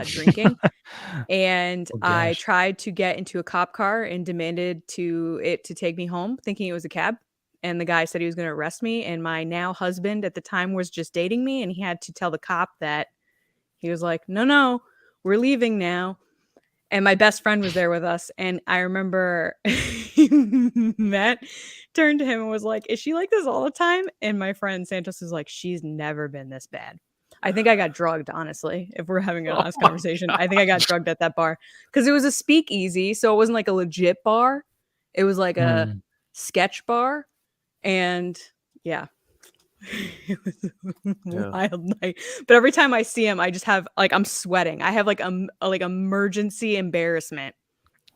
drinking. And I tried to get into a cop car and demanded to take me home, thinking it was a cab. And the guy said he was going to arrest me. And my now husband at the time was just dating me. And he had to tell the cop that he was like, no, we're leaving now. And my best friend was there with us. And I remember Matt turned to him and was like, "Is she like this all the time?" And my friend Santos is like, "She's never been this bad." I think I got drugged, honestly, if we're having an honest conversation. I think I got drugged at that bar because it was a speakeasy. So it wasn't like a legit bar. It was like a sketch bar. And yeah. It was a wild night. But every time I see him, I just have like, I'm sweating. I have like emergency embarrassment.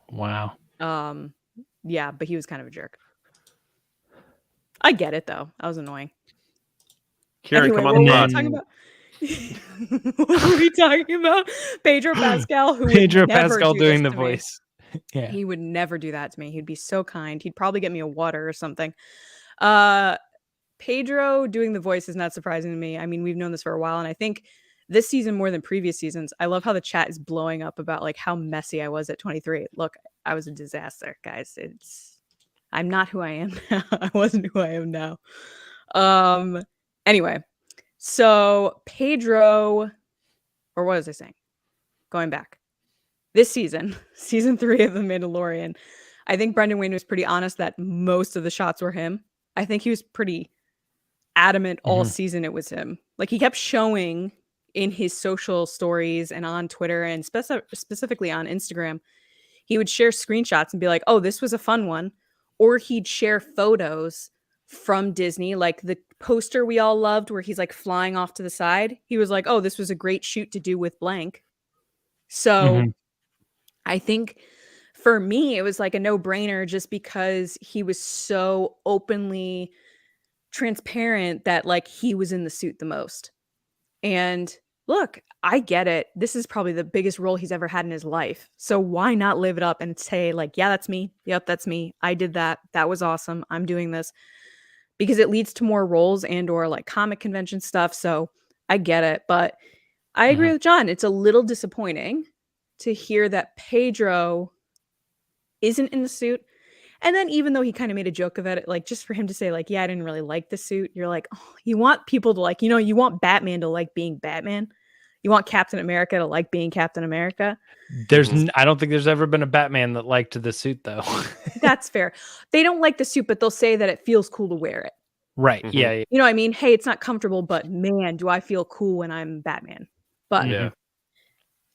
Wow. Yeah, but he was kind of a jerk. I get it though. I was annoying. Kieran, anyway, come on the pod. What were we talking about? Pedro Pascal, who Pedro Pascal doing the voice. Yeah. He would never do that to me. He'd be so kind. He'd probably get me a water or something. Pedro doing the voice is not surprising to me. I mean, we've known this for a while, and I think this season more than previous seasons, I love how the chat is blowing up about like how messy I was at 23. Look, I was a disaster, guys. I'm not who I am now. I wasn't who I am now. Anyway, so Pedro, or what was I saying? Going back. This season, season 3 of The Mandalorian, I think Brendan Wayne was pretty honest that most of the shots were him. I think he was pretty adamant all season it was him. Like he kept showing in his social stories and on Twitter and specifically on Instagram, he would share screenshots and be like, "Oh, this was a fun one." Or he'd share photos from Disney, like the poster we all loved where he's like flying off to the side. He was like, "Oh, this was a great shoot to do with blank." So I think for me, it was like a no-brainer just because he was so openly transparent that like he was in the suit the most. And look, I get it. This is probably the biggest role he's ever had in his life. So why not live it up and say like, yeah, that's me. Yep, that's me. I did that. That was awesome. I'm doing this. Because it leads to more roles and or like comic convention stuff. So I get it. But I agree with John. It's a little disappointing to hear that Pedro isn't in the suit. And then even though he kind of made a joke of it, like just for him to say like, yeah, I didn't really like the suit. You're like, oh, you want people to like, you know, you want Batman to like being Batman. You want Captain America to like being Captain America. I don't think there's ever been a Batman that liked the suit though. That's fair. They don't like the suit, but they'll say that it feels cool to wear it. Right. Yeah. You know what I mean? Hey, it's not comfortable, but man, do I feel cool when I'm Batman. But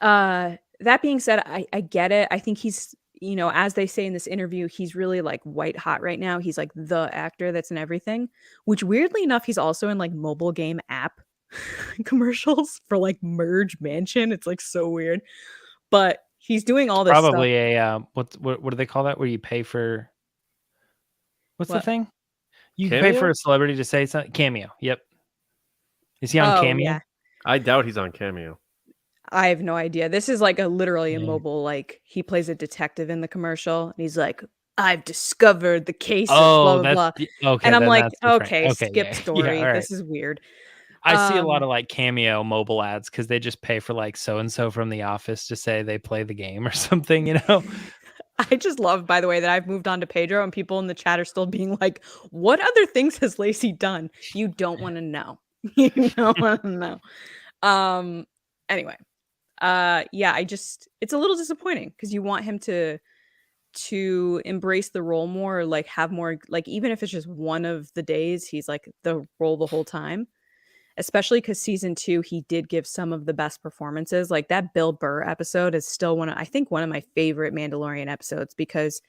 that being said, I get it. I think he's, you know, as they say in this interview, he's really like white hot right now. He's like the actor that's in everything, which weirdly enough, he's also in like mobile game app commercials for like Merge Mansion. It's like so weird, but he's doing all this probably stuff. What do they call that? Where you pay for the thing? You Cameo? pay for a celebrity to say something. Cameo. Yep. Is he on Cameo? Yeah. I doubt he's on Cameo. I have no idea. This is like literally a mobile, like he plays a detective in the commercial and he's like, I've discovered the case of blah, blah, blah. Okay, and I'm like, okay, skip story. Right. This is weird. I see a lot of like Cameo mobile ads because they just pay for like so-and-so from The Office to say they play the game or something, you know? I just love, by the way, that I've moved on to Pedro and people in the chat are still being like, what other things has Lacey done? You don't want to know. You don't want to know. Anyway. Yeah, it's a little disappointing because you want him to embrace the role more, like have more, like even if it's just one of the days, he's like the role the whole time. Especially because season 2, he did give some of the best performances. Like that Bill Burr episode is still one of my favorite Mandalorian episodes because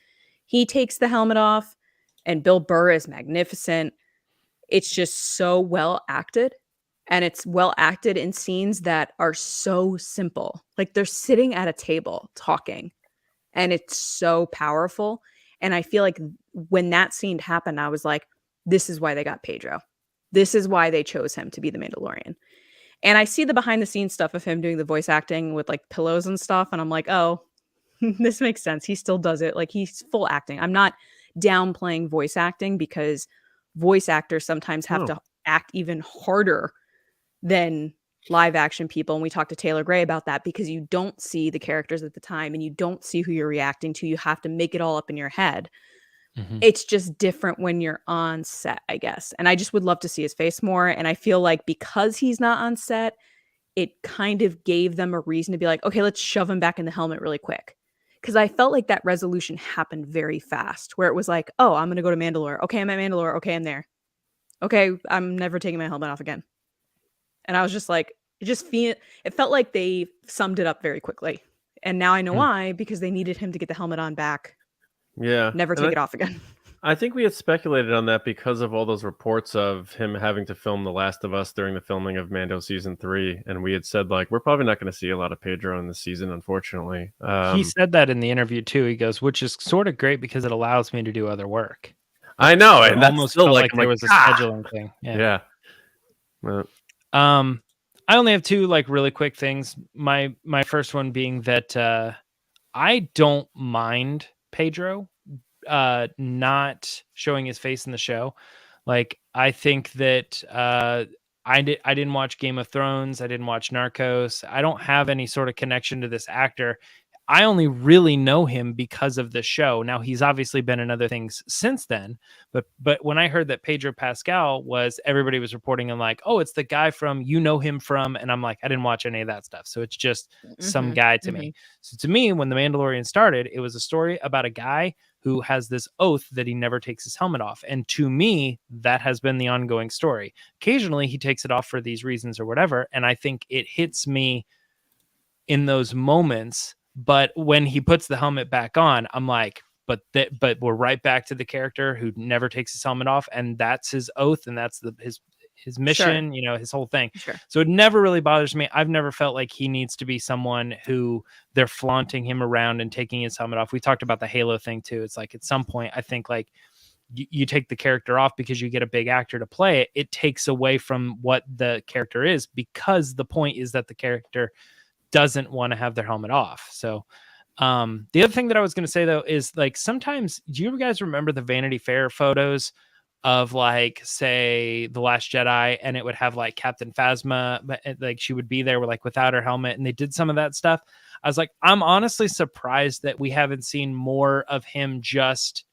he takes the helmet off and Bill Burr is magnificent. It's just so well acted. And it's well acted in scenes that are so simple. Like they're sitting at a table talking and it's so powerful. And I feel like when that scene happened, I was like, this is why they got Pedro. This is why they chose him to be the Mandalorian. And I see the behind the scenes stuff of him doing the voice acting with like pillows and stuff. And I'm like, oh, this makes sense. He still does it. Like he's full acting. I'm not downplaying voice acting because voice actors sometimes have to act even harder than live action people. And we talked to Taylor Gray about that because you don't see the characters at the time and you don't see who you're reacting to. You have to make it all up in your head. It's just different when you're on set, I guess. And I just would love to see his face more. And I feel like because he's not on set, it kind of gave them a reason to be like, okay, let's shove him back in the helmet really quick. Because I felt like that resolution happened very fast where it was like, oh, I'm going to go to Mandalore. Okay, I'm at Mandalore. Okay, I'm there. Okay, I'm never taking my helmet off again. And I was just like, it felt like they summed it up very quickly. And now I know why, because they needed him to get the helmet on back. Yeah. Never take it off again. I think we had speculated on that because of all those reports of him having to film The Last of Us during the filming of Mando season 3. And we had said, like, we're probably not going to see a lot of Pedro in this season, unfortunately. He said that in the interview too. He goes, which is sort of great because it allows me to do other work. I know. And that's almost still felt like there was a scheduling thing. Yeah. I only have 2 like really quick things. My first one being that I don't mind Pedro not showing his face in the show. Like I think that I didn't watch Game of Thrones, I didn't watch Narcos. I don't have any sort of connection to this actor. I only really know him because of the show. Now he's obviously been in other things since then, but when I heard that Pedro Pascal everybody was reporting and like, oh, it's the guy from, you know him from, and I'm like, I didn't watch any of that stuff. So it's just some guy to me. So to me, when The Mandalorian started, it was a story about a guy who has this oath that he never takes his helmet off. And to me, that has been the ongoing story. Occasionally he takes it off for these reasons or whatever. And I think it hits me in those moments. But when he puts the helmet back on, I'm like, but we're right back to the character who never takes his helmet off. And that's his oath. And that's his mission, you know, his whole thing. So it never really bothers me. I've never felt like he needs to be someone who they're flaunting him around and taking his helmet off. We talked about the Halo thing too. It's like at some point, I think like you take the character off because you get a big actor to play it, it takes away from what the character is, because the point is that the character doesn't want to have their helmet off. So the other thing that I was going to say though is like, sometimes, do you guys remember the Vanity Fair photos of like, say, The Last Jedi, and it would have like Captain Phasma, but like she would be there with like without her helmet, and they did some of that stuff. I was like, I'm honestly surprised that we haven't seen more of him just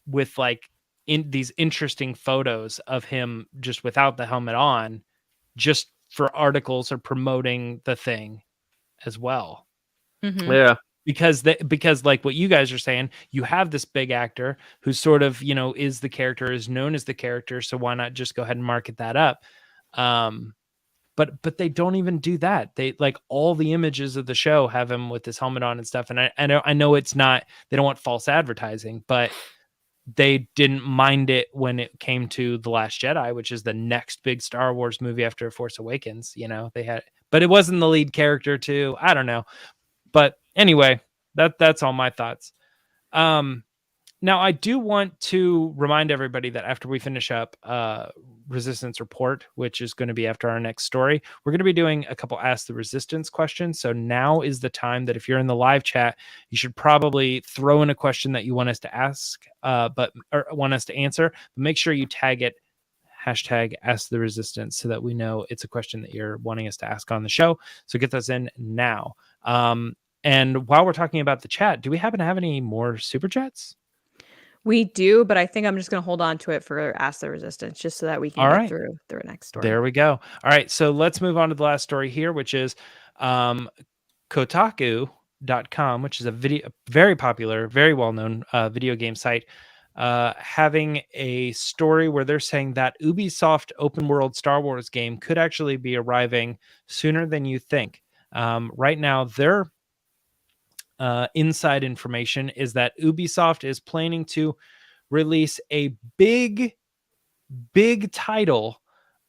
with like in these interesting photos of him just without the helmet on, just for articles or promoting the thing as well. Mm-hmm. Yeah. Because like what you guys are saying, you have this big actor who sort of, you know, is the character, is known as the character. So why not just go ahead and market that up? But they don't even do that. They like all the images of the show have him with his helmet on and stuff. And I know it's not, they don't want false advertising, but they didn't mind it when it came to The Last Jedi, which is the next big Star Wars movie after Force Awakens. You know, they had, but it wasn't the lead character too. I don't know. But anyway, that's all my thoughts. Now, I do want to remind everybody that after we finish up Resistance Report, which is going to be after our next story, we're going to be doing a couple Ask the Resistance questions. So now is the time that if you're in the live chat, you should probably throw in a question that you want us to ask, or want us to answer. But make sure you tag it hashtag Ask the Resistance so that we know it's a question that you're wanting us to ask on the show. So get those in now. And while we're talking about the chat, do we happen to have any more super chats? We do, but I think I'm just going to hold on to it for Ask the Resistance, just so that we can get through the next story. There we go. All right, so let's move on to the last story here, which is Kotaku.com, which is a very popular, very well-known video game site, having a story where they're saying that Ubisoft open world Star Wars game could actually be arriving sooner than you think. Right now, their inside information is that Ubisoft is planning to release a big title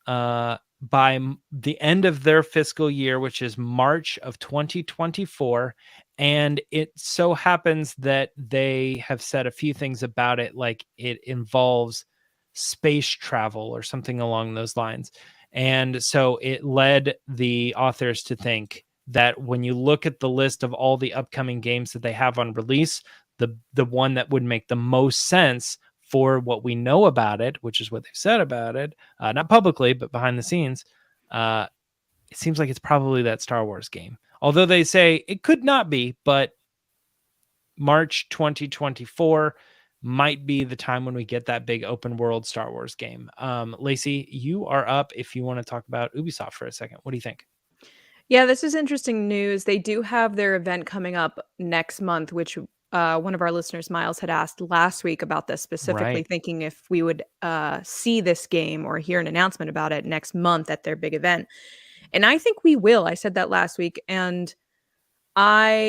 by the end of their fiscal year, which is March of 2024. And it so happens that they have said a few things about it, like it involves space travel or something along those lines. And so it led the authors to think that when you look at the list of all the upcoming games that they have on release, the one that would make the most sense for what we know about it, which is what they've said about it, not publicly, but behind the scenes, it seems like it's probably that Star Wars game. Although they say it could not be, but March 2024 might be the time when we get that big open world Star Wars game. Lacey, you are up if you want to talk about Ubisoft for a second. What do you think? Yeah, this is interesting news. They do have their event coming up next month, which one of our listeners, Miles, had asked last week about this, specifically thinking if we would see this game or hear an announcement about it next month at their big event. And I think we will. I said that last week. And from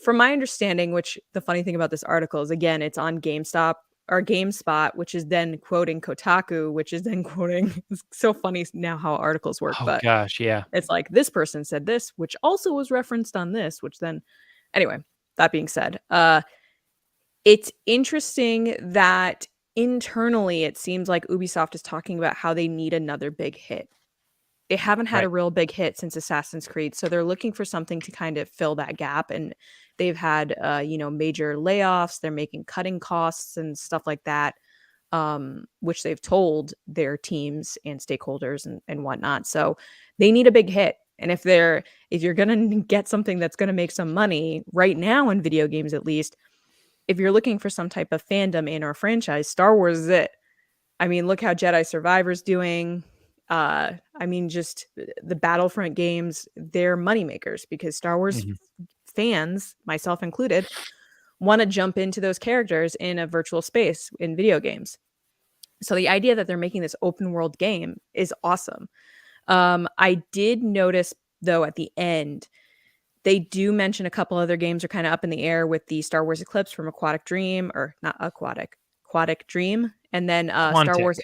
my understanding, which the funny thing about this article is, again, it's on GameStop or GameSpot, which is then quoting Kotaku, which is then quoting. It's so funny now how articles work. Oh, but gosh, yeah. It's like this person said this, which also was referenced on this, which then, anyway, that being said, it's interesting that internally it seems like Ubisoft is talking about how they need another big hit. They haven't had a real big hit since Assassin's Creed, so they're looking for something to kind of fill that gap. And they've had, major layoffs. They're making cutting costs and stuff like that, which they've told their teams and stakeholders and whatnot. So they need a big hit. And if you're going to get something that's going to make some money right now in video games, at least, if you're looking for some type of fandom in or franchise, Star Wars is it. I mean, look how Jedi Survivor's doing. Just the Battlefront games, they're moneymakers because Star Wars fans, myself included, want to jump into those characters in a virtual space in video games. So the idea that they're making this open world game is awesome. I did notice, though, at the end, they do mention a couple other games are kind of up in the air with the Star Wars Eclipse from Aquatic Dream, or not Aquatic Dream, and then Star Wars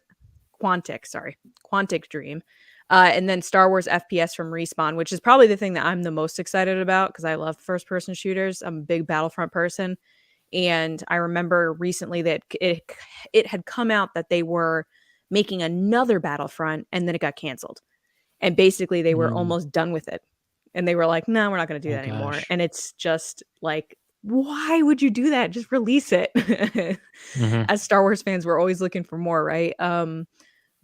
Quantic Dream, and then Star Wars FPS from Respawn, which is probably the thing that I'm the most excited about because I love first-person shooters. I'm a big Battlefront person, And I remember recently that it had come out that they were making another Battlefront, and then it got canceled. And basically they were almost done with it. And they were like, no, we're not going to do that anymore. And it's just like, why would you do that? Just release it. As Star Wars fans, we're always looking for more, right?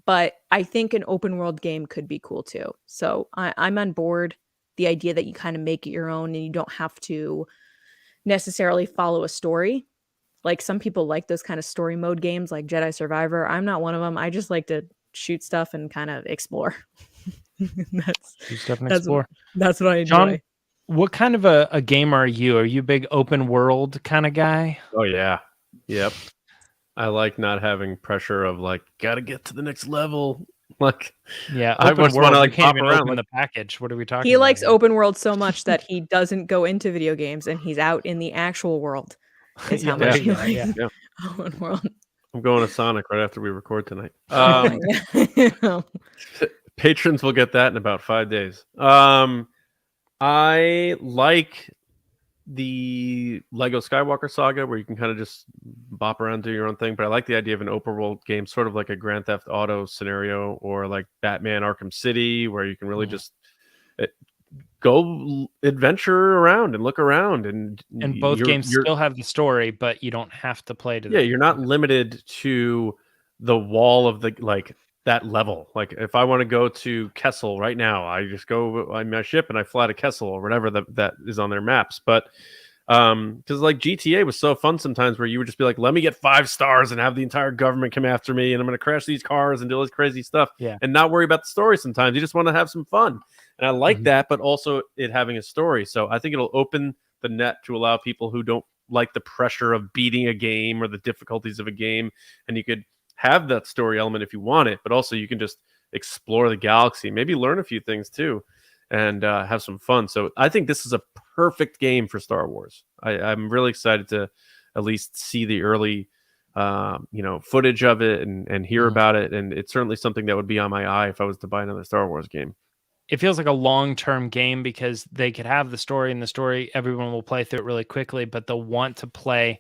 But I think an open world game could be cool too. So I'm on board. The idea that you kind of make it your own and you don't have to necessarily follow a story. Like some people like those kind of story mode games like Jedi Survivor. I'm not one of them. I just like to shoot stuff and kind of explore. That's what I enjoy. John, what kind of a gamer are you? Are you a big open world kind of guy? Oh yeah. Yep. I like not having pressure of like gotta get to the next level. Like yeah, I just want to like pop around in the package. What are we talking He about likes here? open world so much that he doesn't go into video games and he's out in the actual world. Is how much he likes open world. I'm going to Sonic right after we record tonight. Patrons will get that in about 5 days. I like the Lego Skywalker Saga where you can kind of just bop around, do your own thing. But I like the idea of an open world game, sort of like a Grand Theft Auto scenario or like Batman Arkham City, where you can really just go adventure around and look around. And both games still have the story, but you don't have to play to yeah, you're not limited to the wall of the like that level. Like if I want to go to Kessel right now, I just go on my ship and I fly to Kessel or whatever that is on their maps. But because like GTA was so fun sometimes where you would just be like, let me get 5 stars and have the entire government come after me and I'm going to crash these cars and do all this crazy stuff and not worry about the story. Sometimes you just want to have some fun. And I like that, but also it having a story. So I think it'll open the net to allow people who don't like the pressure of beating a game or the difficulties of a game. And you could have that story element if you want it, but also you can just explore the galaxy, maybe learn a few things too, and have some fun. So I think this is a perfect game for Star Wars. I'm really excited to at least see the early footage of it and hear about it. And it's certainly something that would be on my eye if I was to buy another Star Wars game. It feels like a long-term game because they could have the story, and the story everyone will play through it really quickly, but they'll want to play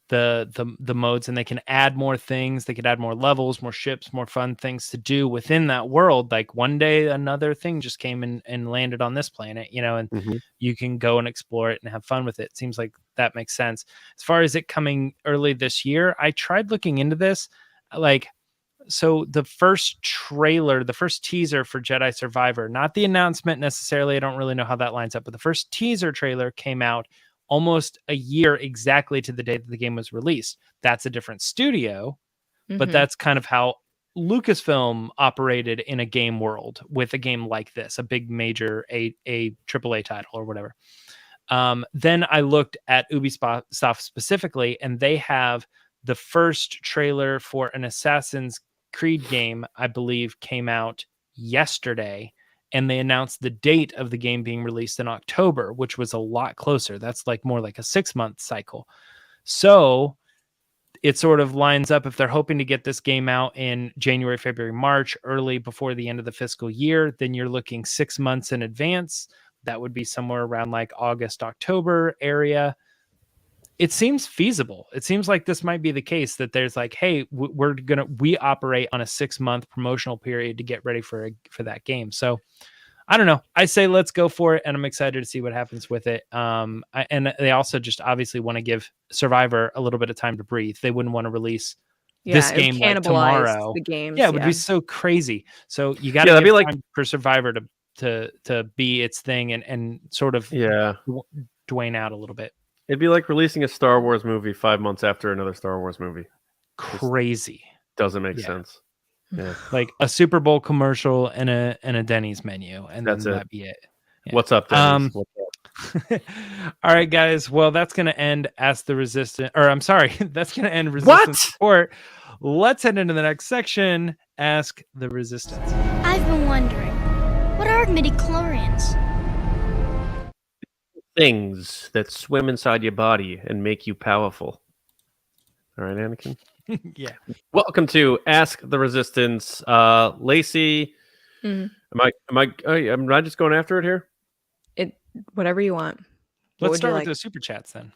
the modes, and they can add more things. They could add more levels, more ships, more fun things to do within that world. Like one day another thing just came and landed on this planet, and you can go and explore it and have fun with it. It seems like that makes sense. As far as it coming early this year, I tried looking into this. So the first trailer, the first teaser for Jedi Survivor, not the announcement necessarily, I don't really know how that lines up, but the first teaser trailer came out almost a year exactly to the day that the game was released. That's a different studio, but that's kind of how Lucasfilm operated in a game world with a game like this, a big major a AAA title or whatever. Then I looked at Ubisoft specifically, and they have the first trailer for an Assassin's Creed game, I believe, came out yesterday. And they announced the date of the game being released in October, which was a lot closer. That's like more like a 6-month cycle. So it sort of lines up. If they're hoping to get this game out in January, February, March, early before the end of the fiscal year, then you're looking 6 months in advance. That would be somewhere around like August, October area. It seems feasible. It seems like this might be the case that there's like, hey, we operate on a 6-month promotional period to get ready for that game. So I don't know. I say let's go for it, and I'm excited to see what happens with it. And they also just obviously want to give Survivor a little bit of time to breathe. They wouldn't want to release this game like tomorrow. The games, it would be so crazy. So you got to give be time for Survivor to be its thing and sort of dwane out a little bit. It'd be like releasing a Star Wars movie 5 months after another Star Wars movie. Crazy. Doesn't make sense. Yeah. Like a Super Bowl commercial and a Denny's menu, and then that'd be it. Yeah. What's up, Denny's? What's up? All right, guys. Well, that's going to end Ask the Resistance, or I'm sorry, that's going to end Resistance Support. Let's head into the next section, Ask the Resistance. I've been wondering, what are midichlorians? Things that swim inside your body and make you powerful. All right, Anakin. Yeah. Welcome to Ask the Resistance. Lacey, am I just going after it here? Whatever you want. Let's start with the super chats then.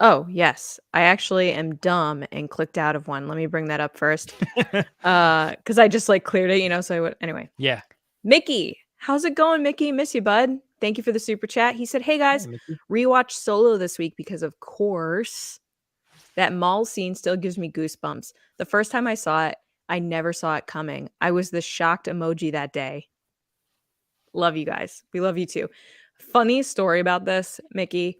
Oh, yes. I actually am dumb and clicked out of one. Let me bring that up first. Because I just like cleared it, you know, so I would anyway. Yeah. Mickey, how's it going, Mickey? Miss you, bud. Thank you for the super chat. He said, "Hey guys, Mickey. rewatched Solo this week because of course that mall scene still gives me goosebumps. The first time I saw it, I never saw it coming. I was the shocked emoji that day. Love you guys. We love you too." Funny story about this, Mickey,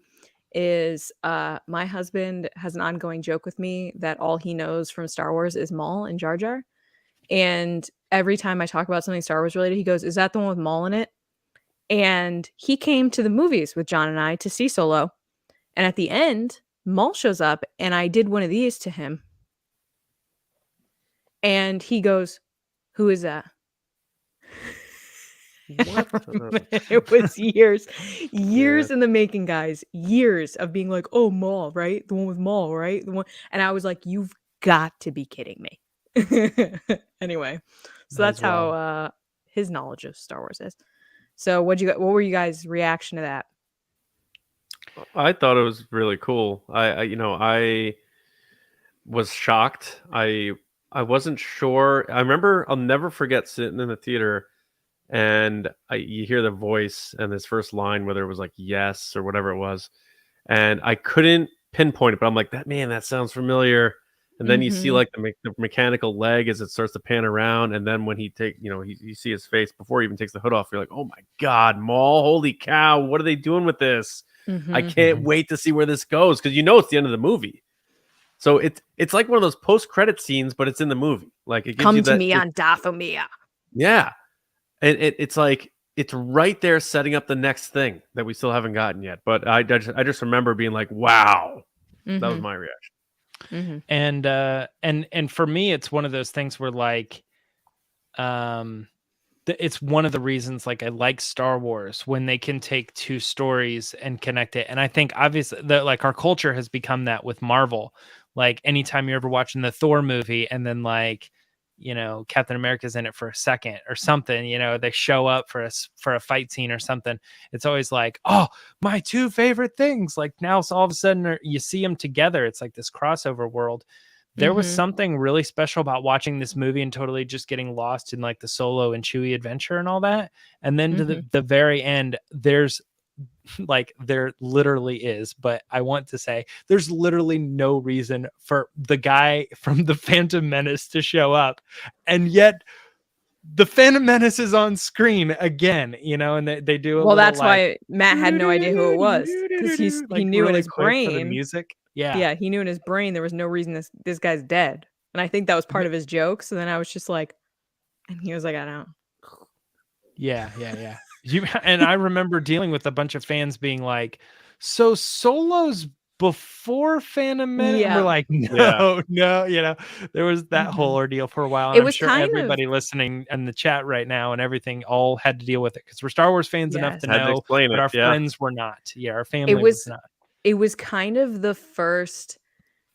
is my husband has an ongoing joke with me that all he knows from Star Wars is Maul and Jar Jar. And every time I talk about something Star Wars related, he goes, "Is that the one with Maul in it?" And he came to the movies with John and I to see Solo. And at the end, Maul shows up and I did one of these to him. And he goes, "Who is that?" It was years in the making, guys. Years of being like, "Oh, Maul, right? The one with Maul, right? The one." And I was like, "You've got to be kidding me." Anyway, so that's how his knowledge of Star Wars is. So what were you guys' reaction to that? I thought it was really cool. I was shocked. I wasn't sure. I remember, I'll never forget sitting in the theater and you hear the voice and this first line, whether it was like yes or whatever it was, and I couldn't pinpoint it, but I'm like, that sounds familiar. And then you see like the mechanical leg as it starts to pan around, and then when he you see his face before he even takes the hood off, you're like, "Oh my God, Maul! Holy cow! What are they doing with this?" I can't wait to see where this goes, because it's the end of the movie. So it's like one of those post-credit scenes, but it's in the movie. Like, it gives Come you to me on Dathomir. Yeah. And it's like, it's right there setting up the next thing that we still haven't gotten yet. But I just remember being like, wow. That was my reaction. And for me, it's one of those things where like, it's one of the reasons like I like Star Wars, when they can take two stories and connect it. And I think obviously that like our culture has become that with Marvel. Like anytime you're ever watching the Thor movie and then like, you know, Captain America's in it for a second or something, you know, they show up for a fight scene or something. It's always like, "Oh, my two favorite things." Like now all of a sudden you see them together. It's like this crossover world. There was something really special about watching this movie and totally just getting lost in like the Solo and Chewie adventure and all that. And then to the very end, there literally is, but I want to say there's literally no reason for the guy from the Phantom Menace to show up. And yet the Phantom Menace is on screen again, you know, and they do well, that's why Matt had no idea who it was, because he knew in his brain the music. Yeah, he knew in his brain there was no reason this guy's dead. And I think that was part of his joke. So then I was just like, and he was like, "I don't." Yeah. And I remember dealing with a bunch of fans being like, "So Solo's before Phantom Menace?" And we're like, no, you know, there was that whole ordeal for a while. And I'm sure everybody listening in the chat right now and everything all had to deal with it, because we're Star Wars fans enough to know, but our friends were not. Yeah, our family was not. It was kind of the first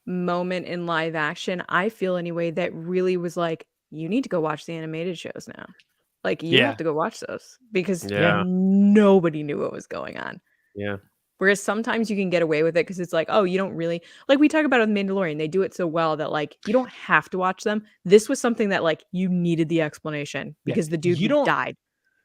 moment in live action, I feel anyway, that really was like, you need to go watch the animated shows now. Like, you have to go watch those, because nobody knew what was going on. Yeah. Whereas sometimes you can get away with it because it's like, oh, you don't really, like we talk about with Mandalorian, they do it so well that like you don't have to watch them. This was something that like you needed the explanation, because the dude died.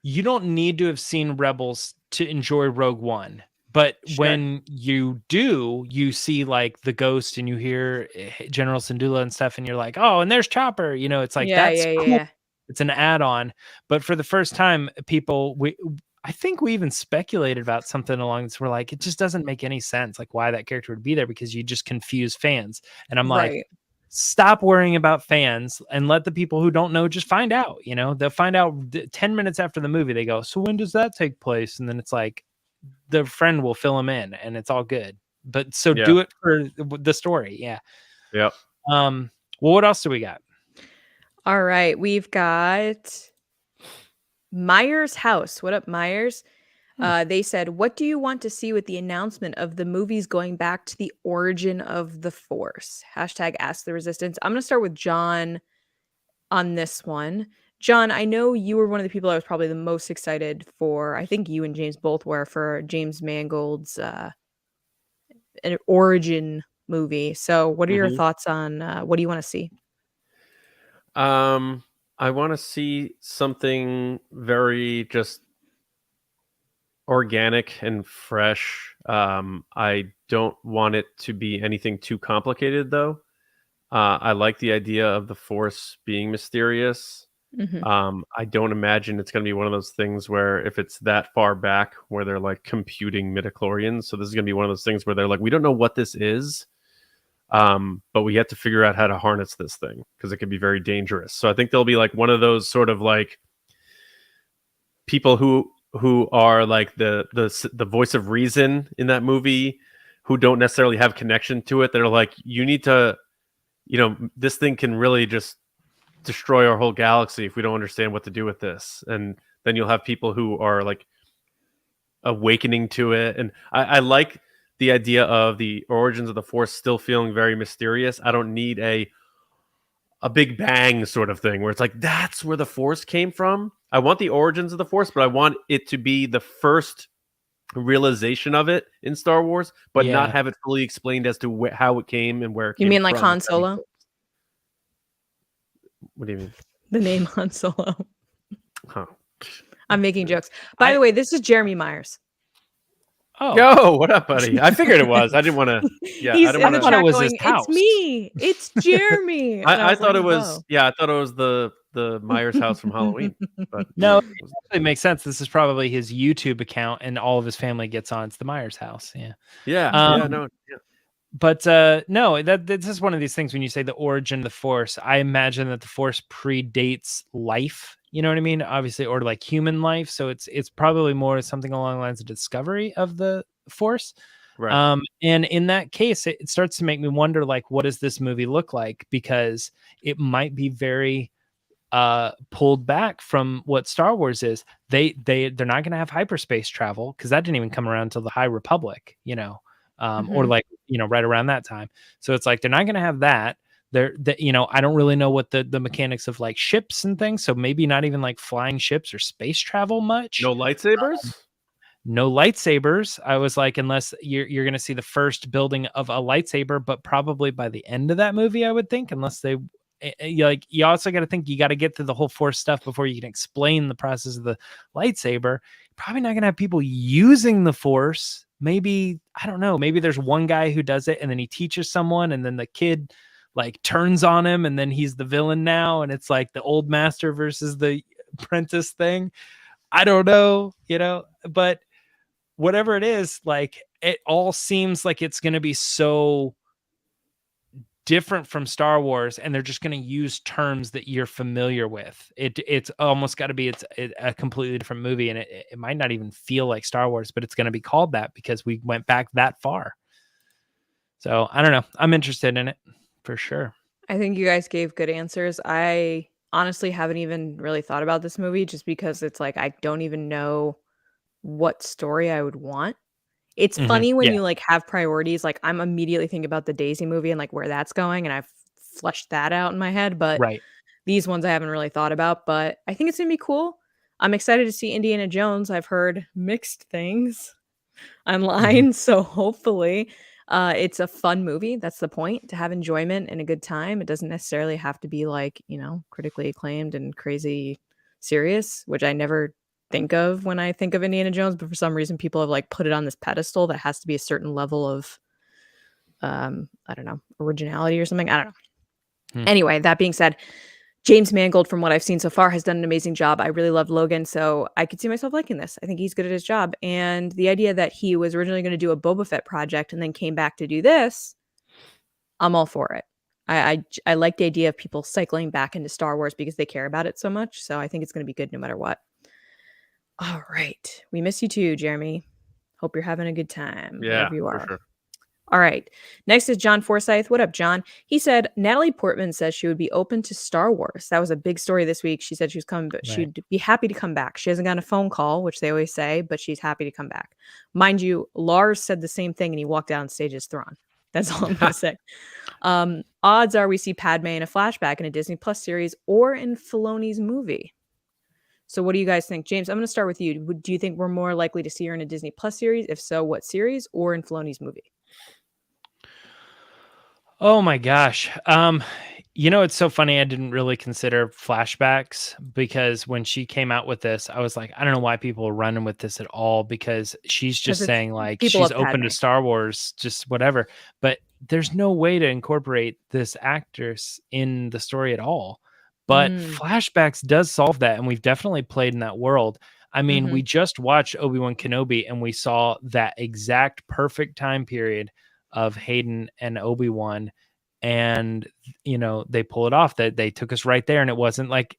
You don't need to have seen Rebels to enjoy Rogue One. But when you do, you see like the Ghost and you hear General Syndulla and stuff, and you're like, "Oh, and there's Chopper." You know, it's like that's cool. Yeah. It's an add-on. But for the first time, I think we even speculated about something along this. We're like, it just doesn't make any sense, like why that character would be there, because you just confuse fans. And I'm like, stop worrying about fans and let the people who don't know just find out. You know, they'll find out 10 minutes after the movie. They go, "So when does that take place?" And then it's like, the friend will fill them in and it's all good. But so do it for the story. Yeah. Yep. Well, what else do we got? All right. We've got Myers House. What up, Myers? They said, "What do you want to see with the announcement of the movies going back to the origin of the Force? Hashtag Ask the Resistance." I'm going to start with John on this one. John, I know you were one of the people I was probably the most excited for. I think you and James both were, for James Mangold's an origin movie. So what are your Mhm. thoughts on what do you want to see? I want to see something very just organic and fresh. I don't want it to be anything too complicated, though. I like the idea of the Force being mysterious. Mhm. I don't imagine it's going to be one of those things where if it's that far back where they're like computing midichlorians. So this is going to be one of those things where they're like, we don't know what this is, but we have to figure out how to harness this thing because it could be very dangerous. So I think there'll be like one of those sort of like people who are like the voice of reason in that movie who don't necessarily have connection to it. They're like, you need to, this thing can really just destroy our whole galaxy if we don't understand what to do with this. And then you'll have people who are like awakening to it. And I like the idea of the origins of the Force still feeling very mysterious. I don't need a big bang sort of thing where it's like, that's where the Force came from. I want the origins of the Force, but I want it to be the first realization of it in Star Wars, but not have it fully explained as to how it came and where it came from. You mean like Han Solo? What do you mean? The name Han Solo. Huh. I'm making jokes. By the way, this is Jeremy Myers. Oh, yo, what up, buddy? I figured it was. I didn't want to. Yeah, He's I didn't in the want chat it was going, his house. it's me. It's Jeremy. I thought it was. oh. Yeah, I thought it was the Myers house from Halloween. But No, it makes sense. This is probably his YouTube account, and all of his family gets on. It's the Myers house. Yeah. Yeah. But no, this is one of these things when you say the origin of the Force, I imagine that the Force predates life. You know what I mean? Obviously, or like human life. So it's probably more something along the lines of discovery of the Force. Right. And in that case, it starts to make me wonder, like, what does this movie look like? Because it might be very pulled back from what Star Wars is. They're not going to have hyperspace travel because that didn't even come around until the High Republic, or like, right around that time. So it's like, they're not going to have that. I don't really know what the mechanics of like ships and things. So maybe not even like flying ships or space travel much. No lightsabers? No lightsabers. I was like, unless you're going to see the first building of a lightsaber, but probably by the end of that movie, I would think, unless they you also got to think you got to get through the whole Force stuff before you can explain the process of the lightsaber. Probably not going to have people using the Force. Maybe, I don't know, maybe there's one guy who does it and then he teaches someone and then the kid like turns on him and then he's the villain now. And it's like the old master versus the apprentice thing. I don't know, but whatever it is, like it all seems like it's going to be so different from Star Wars, and they're just going to use terms that you're familiar with. It's almost got to be a completely different movie, and it might not even feel like Star Wars, but it's going to be called that because we went back that far. So I don't know. I'm interested in it for sure. I think you guys gave good answers. I honestly haven't even really thought about this movie just because it's like I don't even know what story I would want. It's funny when you like have priorities. Like I'm immediately thinking about the Daisy movie and like where that's going, and I've fleshed that out in my head. But these ones I haven't really thought about. But I think it's gonna be cool. I'm excited to see Indiana Jones. I've heard mixed things online, so hopefully it's a fun movie. That's the point, to have enjoyment and a good time. It doesn't necessarily have to be like, critically acclaimed and crazy serious, which I never think of when I think of Indiana Jones, but for some reason people have like put it on this pedestal that has to be a certain level of I don't know, originality or something. I don't know. Anyway, that being said, James Mangold, from what I've seen so far, has done an amazing job. I really love Logan, so I could see myself liking this. I think he's good at his job. And the idea that he was originally going to do a Boba Fett project and then came back to do this, I'm all for it. I like the idea of people cycling back into Star Wars because they care about it so much. So I think it's going to be good no matter what. All right. We miss you too, Jeremy. Hope you're having a good time. Yeah, wherever you are. for sure. All right. Next is John Forsyth. What up, John? He said Natalie Portman says she would be open to Star Wars. That was a big story this week. She said she was coming, but she'd be happy to come back. She hasn't gotten a phone call, which they always say, but she's happy to come back. Mind you, Lars said the same thing and he walked out on stage as Thrawn. That's all I'm going to say. Odds are we see Padme in a flashback in a Disney Plus series or in Filoni's movie. So what do you guys think? James, I'm going to start with you. Do you think we're more likely to see her in a Disney Plus series? If so, what series, or in Filoni's movie? Oh my gosh. It's so funny. I didn't really consider flashbacks because when she came out with this, I was like, I don't know why people are running with this at all, because she's Because just it's saying like people she's love open to Padme. Star Wars, just whatever. But there's no way to incorporate this actress in the story at all. But flashbacks does solve that, and we've definitely played in that world. I mean, we just watched Obi-Wan Kenobi and we saw that exact perfect time period of Hayden and Obi-Wan, and they pull it off. That they took us right there, and it wasn't like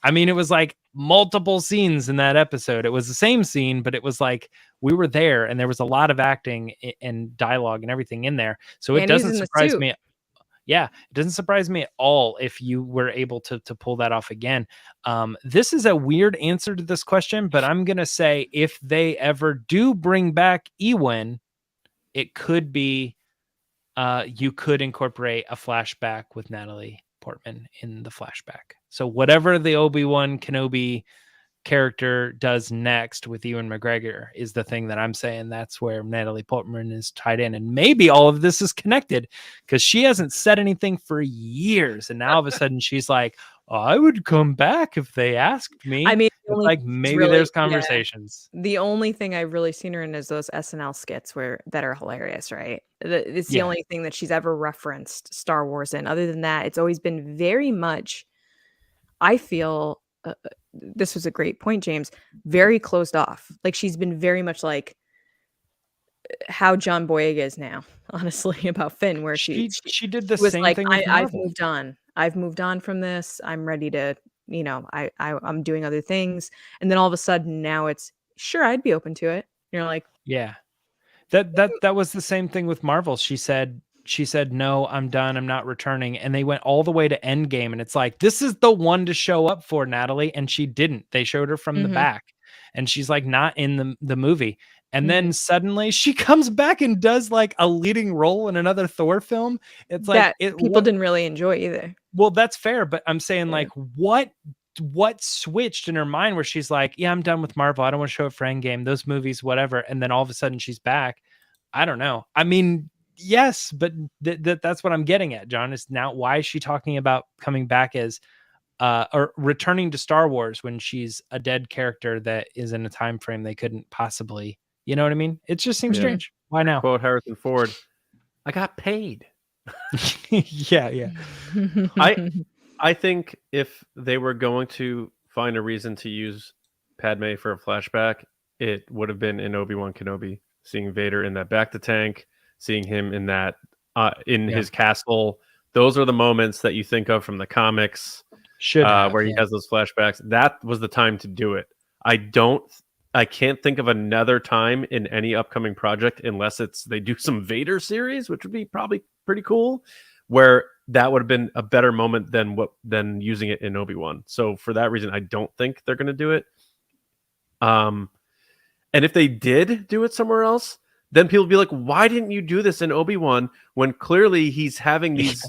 I mean, it was like multiple scenes in that episode. It was the same scene, but it was like we were there, and there was a lot of acting and dialogue and everything in there, so it And he's doesn't in the surprise suit. me. Yeah, it doesn't surprise me at all if you were able to pull that off again. This is a weird answer to this question, but I'm gonna say if they ever do bring back Ewan, it could be you could incorporate a flashback with Natalie Portman in the flashback. So whatever the Obi-Wan Kenobi character does next with Ewan McGregor is the thing that I'm saying. That's where Natalie Portman is tied in, and maybe all of this is connected because she hasn't said anything for years, and now all of a sudden she's like, I would come back if they asked me. I mean, it's like maybe there's conversations. The only thing I've really seen her in is those SNL skits that are hilarious, right? It's the only thing that she's ever referenced Star Wars in. Other than that, it's always been very much, I feel, this was a great point, James, very closed off. Like she's been very much like how John Boyega is now, honestly, about Finn, where she did the was same like, thing with I've Marvel. moved on. I've moved on from this. I'm ready to, I'm doing other things. And then all of a sudden now it's sure I'd be open to it. You're like, yeah. That was the same thing with Marvel. She said, no, I'm done. I'm not returning. And they went all the way to Endgame. And it's like, this is the one to show up for, Natalie. And she didn't. They showed her from the back. And she's like not in the movie. And then suddenly she comes back and does like a leading role in another Thor film. It's like people didn't really enjoy either. Well, that's fair. But I'm saying like what switched in her mind where she's like, yeah, I'm done with Marvel. I don't want to show up for Endgame, those movies, whatever. And then all of a sudden she's back. I don't know. I mean, yes, but that's what I'm getting at, John, is now why is she talking about coming back as or returning to Star Wars when she's a dead character that is in a time frame they couldn't possibly, you know what I mean? It just seems strange. Why now? Quote Harrison Ford, I got paid. Yeah. I think if they were going to find a reason to use Padme for a flashback, it would have been in Obi-Wan Kenobi, seeing Vader in that back to tank, seeing him in that his castle. Those are the moments that you think of from the comics, where he has those flashbacks. That was the time to do it. I can't think of another time in any upcoming project, unless they do some Vader series, which would be probably pretty cool, where that would have been a better moment than using it in Obi-Wan. So for that reason, I don't think they're going to do it. And if they did do it somewhere else, then people would be like, why didn't you do this in Obi-Wan when clearly he's having these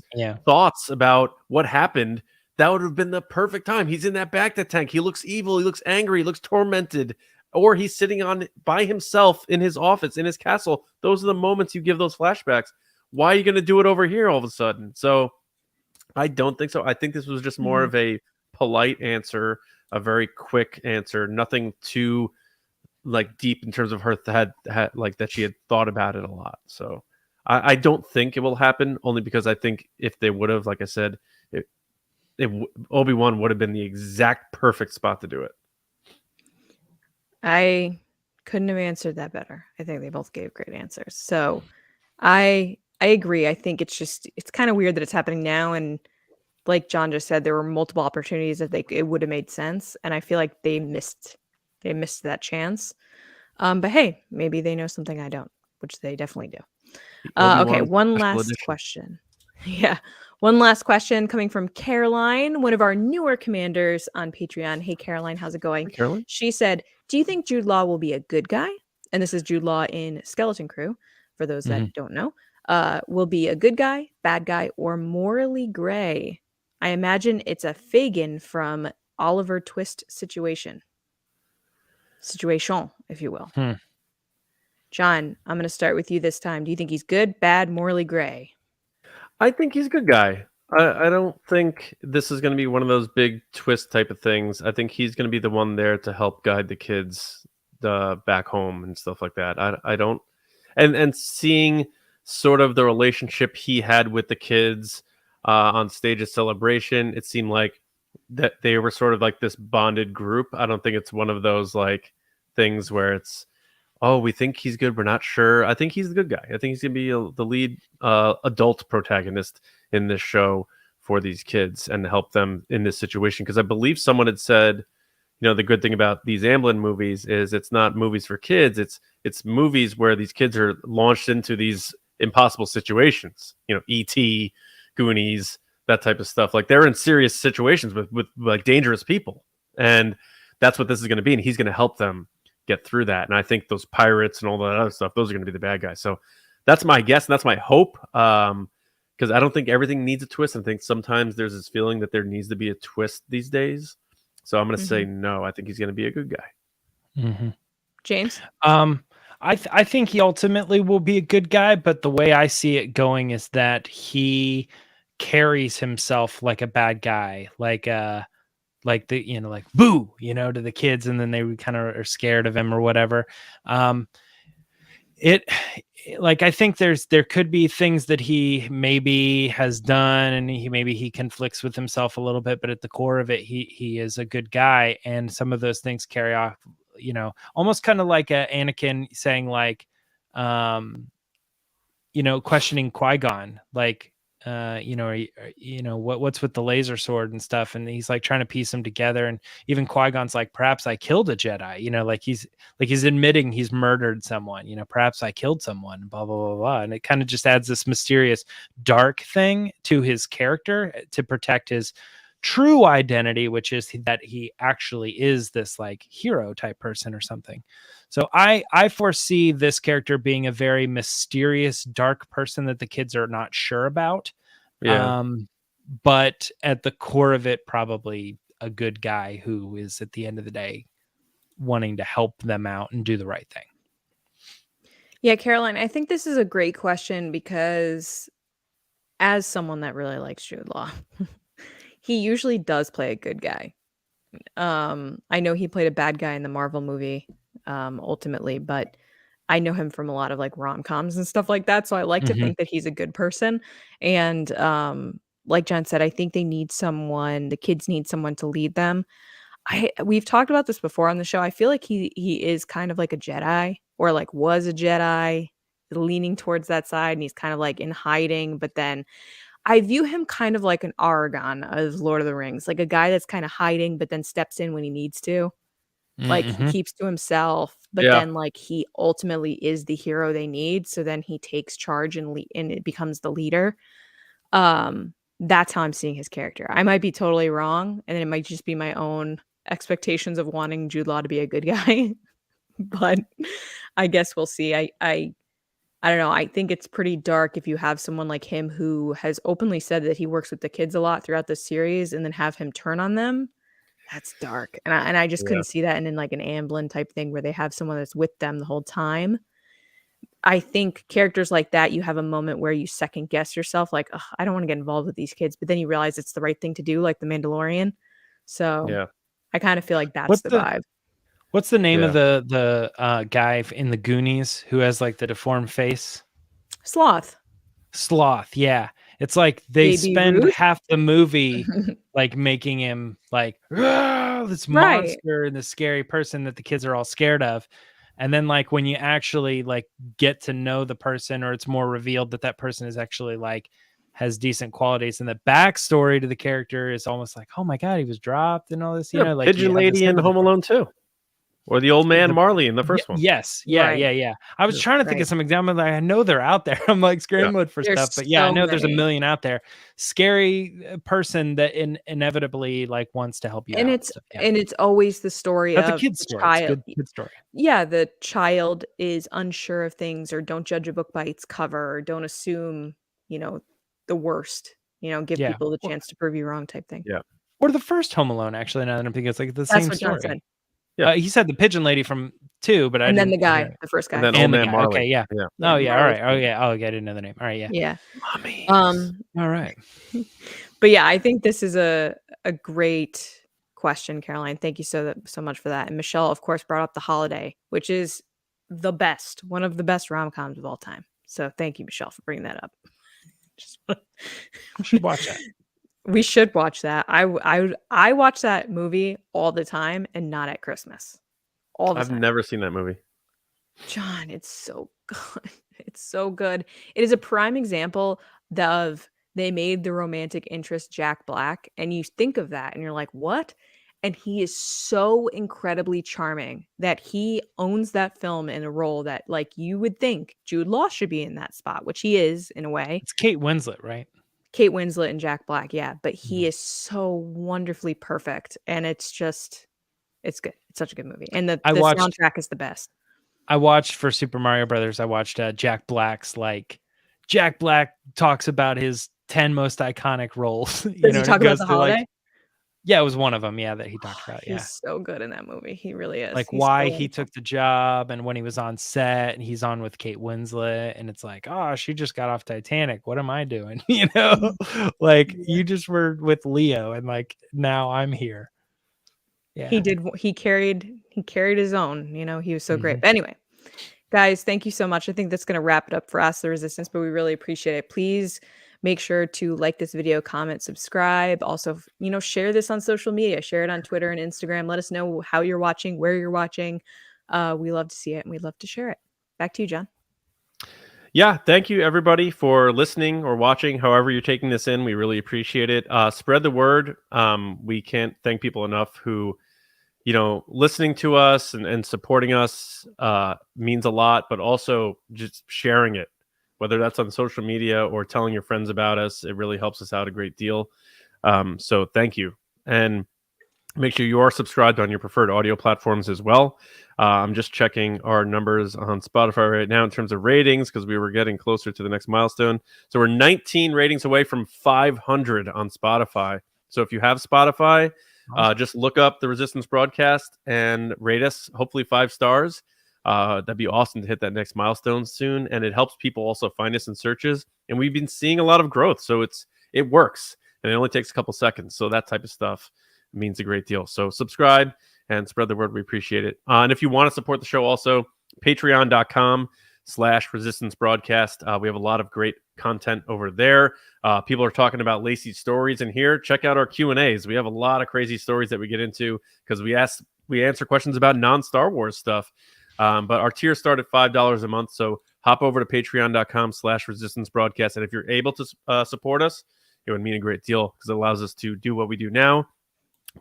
thoughts about what happened? That would have been the perfect time. He's in that back to tank. He looks evil. He looks angry. He looks tormented. Or he's sitting by himself in his office, in his castle. Those are the moments you give those flashbacks. Why are you going to do it over here all of a sudden? So I don't think so. I think this was just more of a polite answer, a very quick answer, nothing too like deep in terms of her had like that she had thought about it a lot. So I don't think it will happen, only because I think if they would have, like I said, Obi-Wan would have been the exact perfect spot to do it. I couldn't have answered that better. I think they both gave great answers. So I agree. I think it's kind of weird that it's happening now. And like John just said, there were multiple opportunities that it would have made sense. And I feel like they missed that chance. But hey, maybe they know something I don't, which they definitely do. Okay, one last question. Yeah. One last question coming from Caroline, one of our newer commanders on Patreon. Hey, Caroline, how's it going? Hey, Caroline? She said, do you think Jude Law will be a good guy? And this is Jude Law in Skeleton Crew, for those that don't know. Will be a good guy, bad guy, or morally gray? I imagine it's a Fagin from Oliver Twist situation, if you will. John, I'm going to start with you this time. Do you think he's good, bad, morally gray? I think he's a good guy. I don't think this is going to be one of those big twist type of things. I think he's going to be the one there to help guide the kids back home and stuff like that. I don't, and seeing sort of the relationship he had with the kids on stage of Celebration, it seemed like that they were sort of like this bonded group. I don't think it's one of those like things where it's, oh, we think he's good, we're not sure. I think he's the good guy. I think he's gonna be the lead adult protagonist in this show for these kids and help them in this situation. Because I believe someone had said, the good thing about these Amblin movies is it's not movies for kids. It's movies where these kids are launched into these impossible situations. E.T., Goonies, that type of stuff. Like they're in serious situations with like dangerous people, and that's what this is going to be. And he's going to help them get through that. And I think those pirates and all that other stuff, those are going to be the bad guys. So that's my guess, and that's my hope. Because I don't think everything needs a twist. I think sometimes there's this feeling that there needs to be a twist these days. So I'm going to say no. I think he's going to be a good guy. James? I think he ultimately will be a good guy, but the way I see it going is that he carries himself like a bad guy, like boo, to the kids, and then they kind of are scared of him or whatever. I think there could be things that he maybe has done, and he conflicts with himself a little bit, but at the core of it, he is a good guy, and some of those things carry off, almost kind of like Anakin saying like, questioning Qui-Gon, like, what's with the laser sword and stuff, and he's like trying to piece them together, and even Qui-Gon's like, perhaps I killed a Jedi, like he's admitting he's murdered someone, perhaps I killed someone, blah blah blah blah, and it kind of just adds this mysterious dark thing to his character to protect his true identity, which is that he actually is this like hero type person or something. So I foresee this character being a very mysterious, dark person that the kids are not sure about. Yeah. But at the core of it, probably a good guy who is at the end of the day wanting to help them out and do the right thing. Yeah, Caroline, I think this is a great question because as someone that really likes Jude Law, he usually does play a good guy. I know he played a bad guy in the Marvel movie, ultimately, but I know him from a lot of like rom-coms and stuff like that. So I like to think that he's a good person. And like Jen said, I think the kids need someone to lead them. We've talked about this before on the show. I feel like he is kind of like a Jedi, or like was a Jedi, leaning towards that side, and he's kind of like in hiding, but then I view him kind of like an Aragon of Lord of the Rings, like a guy that's kind of hiding, but then steps in when he needs to. Like he keeps to himself, but then like he ultimately is the hero they need. So then he takes charge and it becomes the leader. That's how I'm seeing his character. I might be totally wrong, and it might just be my own expectations of wanting Jude Law to be a good guy. But I guess we'll see. I don't know. I think it's pretty dark if you have someone like him who has openly said that he works with the kids a lot throughout the series, and then have him turn on them. That's dark. And I just couldn't see that in like an Amblin type thing where they have someone that's with them the whole time. I think characters like that, you have a moment where you second guess yourself, like, I don't want to get involved with these kids, but then you realize it's the right thing to do, like the Mandalorian. So I kind of feel like that's the vibe. What's the name of the guy in the Goonies who has like the deformed face? Sloth. Yeah. It's like they Baby spend Ruth? half the movie like making him like this monster and this scary person that the kids are all scared of. And then like when you actually like get to know the person, or it's more revealed that person is actually like has decent qualities, and the backstory to the character is almost like, oh my God, he was dropped and all this, like Pigeon Lady in Home Alone 2. Or the old man Marley in the first one. Yes. Yeah. I was trying to think of some examples. Like, I know they're out there. I'm like scrambling for stuff. But I know there's a million out there. Scary person that inevitably like wants to help you and out. And it's always the story of the kid's story. Child. It's a good story. Yeah, the child is unsure of things, or don't judge a book by its cover, or don't assume, the worst. Give people the chance to prove you wrong type thing. Yeah. Or the first Home Alone, actually, now that I'm thinking, it's like the That's same what story. John said. He said the pigeon lady from 2, but I didn't. And then the guy, hear it. the first guy. And then And Old the Man guy. Marley. Okay, yeah. Yeah. Oh, yeah. All Marley. right. Oh, yeah. Oh, I didn't know the name. All right, yeah. Yeah. Mommy. All right. But yeah, I think this is a great question, Caroline. Thank you so much for that. And Michelle, of course, brought up The Holiday, which is the best, one of the best rom-coms of all time. So thank you, Michelle, for bringing that up. We should watch that. We should watch that. I watch that movie all the time and not at Christmas. All the I've time. never seen that movie. John, it's so good. It's so good. It is a prime example of they made the romantic interest Jack Black, and you think of that and you're like, what? And he is so incredibly charming that he owns that film in a role that, like, you would think Jude Law should be in that spot, which he is in a way. It's Kate Winslet, right? Kate Winslet and Jack Black, yeah. But he is so wonderfully perfect, and it's good. It's such a good movie, and the soundtrack is the best. I watched for Super Mario Brothers. I watched Jack Black's Jack Black talks about his 10 most iconic roles. Does he talk about The Holiday? Yeah, it was one of them. Yeah, that he talked about. Yeah, he's so good in that movie. He really is. Like he's why so he took the job and when he was on set and he's on with Kate Winslet and it's like, oh, she just got off Titanic. What am I doing? Like you just were with Leo and like now I'm here. Yeah, he did. He carried his own. He was so great. But anyway, guys, thank you so much. I think that's going to wrap it up for us, The Resistance. But we really appreciate it. Please make sure to like this video, comment, subscribe. Also, share this on social media. Share it on Twitter and Instagram. Let us know how you're watching, where you're watching. We love to see it and we'd love to share it. Back to you, John. Yeah, thank you everybody for listening or watching. However you're taking this in, we really appreciate it. Spread the word. We can't thank people enough who, listening to us and supporting us means a lot, but also just sharing it, whether that's on social media or telling your friends about us. It really helps us out a great deal. So thank you. And make sure you are subscribed on your preferred audio platforms as well. I'm just checking our numbers on Spotify right now in terms of ratings because we were getting closer to the next milestone. So we're 19 ratings away from 500 on Spotify. So if you have Spotify, just look up The Resistance Broadcast and rate us, hopefully 5 stars. That'd be awesome to hit that next milestone soon. And it helps people also find us in searches. And we've been seeing a lot of growth. So it works. And it only takes a couple seconds. So that type of stuff means a great deal. So subscribe and spread the word. We appreciate it. And if you want to support the show also, patreon.com/resistance broadcast. We have a lot of great content over there. People are talking about Lacey's stories in here. Check out our Q&As. We have a lot of crazy stories that we get into because we answer questions about non-Star Wars stuff. But our tiers start at $5 a month. So hop over to patreon.com/resistance broadcast. And if you're able to support us, it would mean a great deal because it allows us to do what we do now,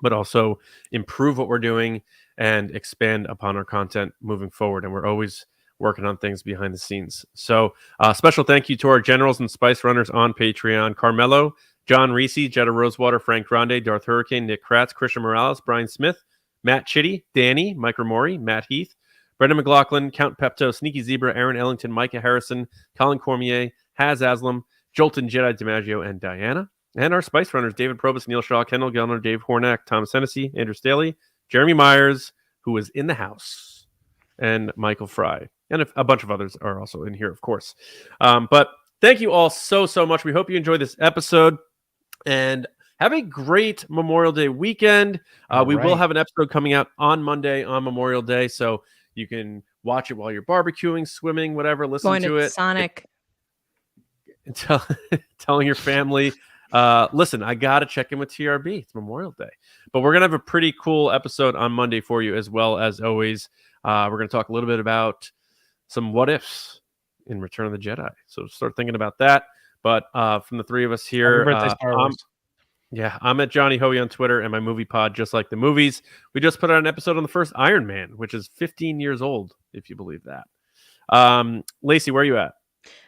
but also improve what we're doing and expand upon our content moving forward. And we're always working on things behind the scenes. So special thank you to our generals and spice runners on Patreon: CARMELO, John RISI, JETTA Rosewater, Frank Grande, Darth Hurricane, Nick KRATZ, Christian Morales, Brian Smith, Matt CHITTY, DANI, Mike Ramori, Matt Heath, Brendan McLaughlin, Count PEPTO, Sneaky Zebra, Aaron Ellington, Micah Harrison, Colin Cormier, Haz Aslam, Jolton Jedi DiMaggio, and Diana. And our Spice Runners: David Probus, Neil Shaw, Kendall Gelner, Dave Hornack, Thomas Hennessy, Andrew Staley, Jeremy Myers, who was in the house, and Michael Fry. And a bunch of others are also in here, of course. But thank you all so much. We hope you enjoyed this episode. And have a great Memorial Day weekend. We will have an episode coming out on Monday on Memorial Day. So you can watch it while you're barbecuing, swimming, whatever. Listen to it. Sonic. Telling your family, listen, I got to check in with TRB. It's Memorial Day. But we're going to have a pretty cool episode on Monday for you, as well as always. We're going to talk a little bit about some what ifs in Return of the Jedi. So start thinking about that. But from the three of us here, I'm at Johnny Hoey on Twitter, and my movie pod, Just Like the Movies. We just put out an episode on the first Iron Man, which is 15 years old, if you believe that. Lacey, where are you at?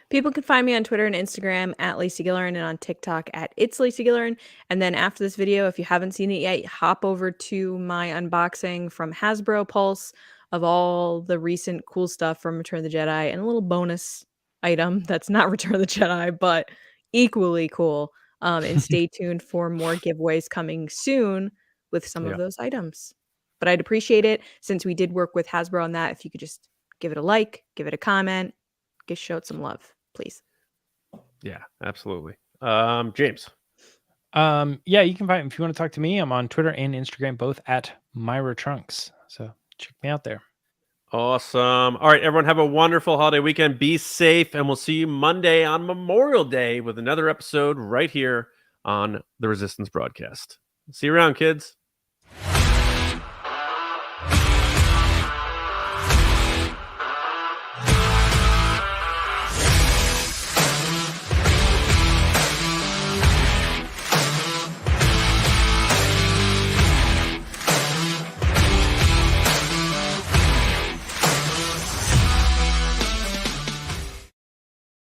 People can find me on Twitter and Instagram at Lacey Gilleran and on TikTok at It's Lacey Gilleran. And then after this video, if you haven't seen it yet, hop over to my unboxing from Hasbro Pulse of all the recent cool stuff from Return of the Jedi and a little bonus item that's not Return of the Jedi, but equally cool. And stay tuned for more giveaways coming soon with some of those items. But I'd appreciate it, since we did work with Hasbro on that, if you could just give it a like, give it a comment, show it some love, please. Yeah, absolutely. James. Yeah, you can find, if you want to talk to me, I'm on Twitter and Instagram, both at Myra Trunks. So check me out there. Awesome. All right, everyone, have a wonderful holiday weekend. Be safe, and we'll see you Monday on Memorial Day with another episode right here on the Resistance broadcast. See you around, kids.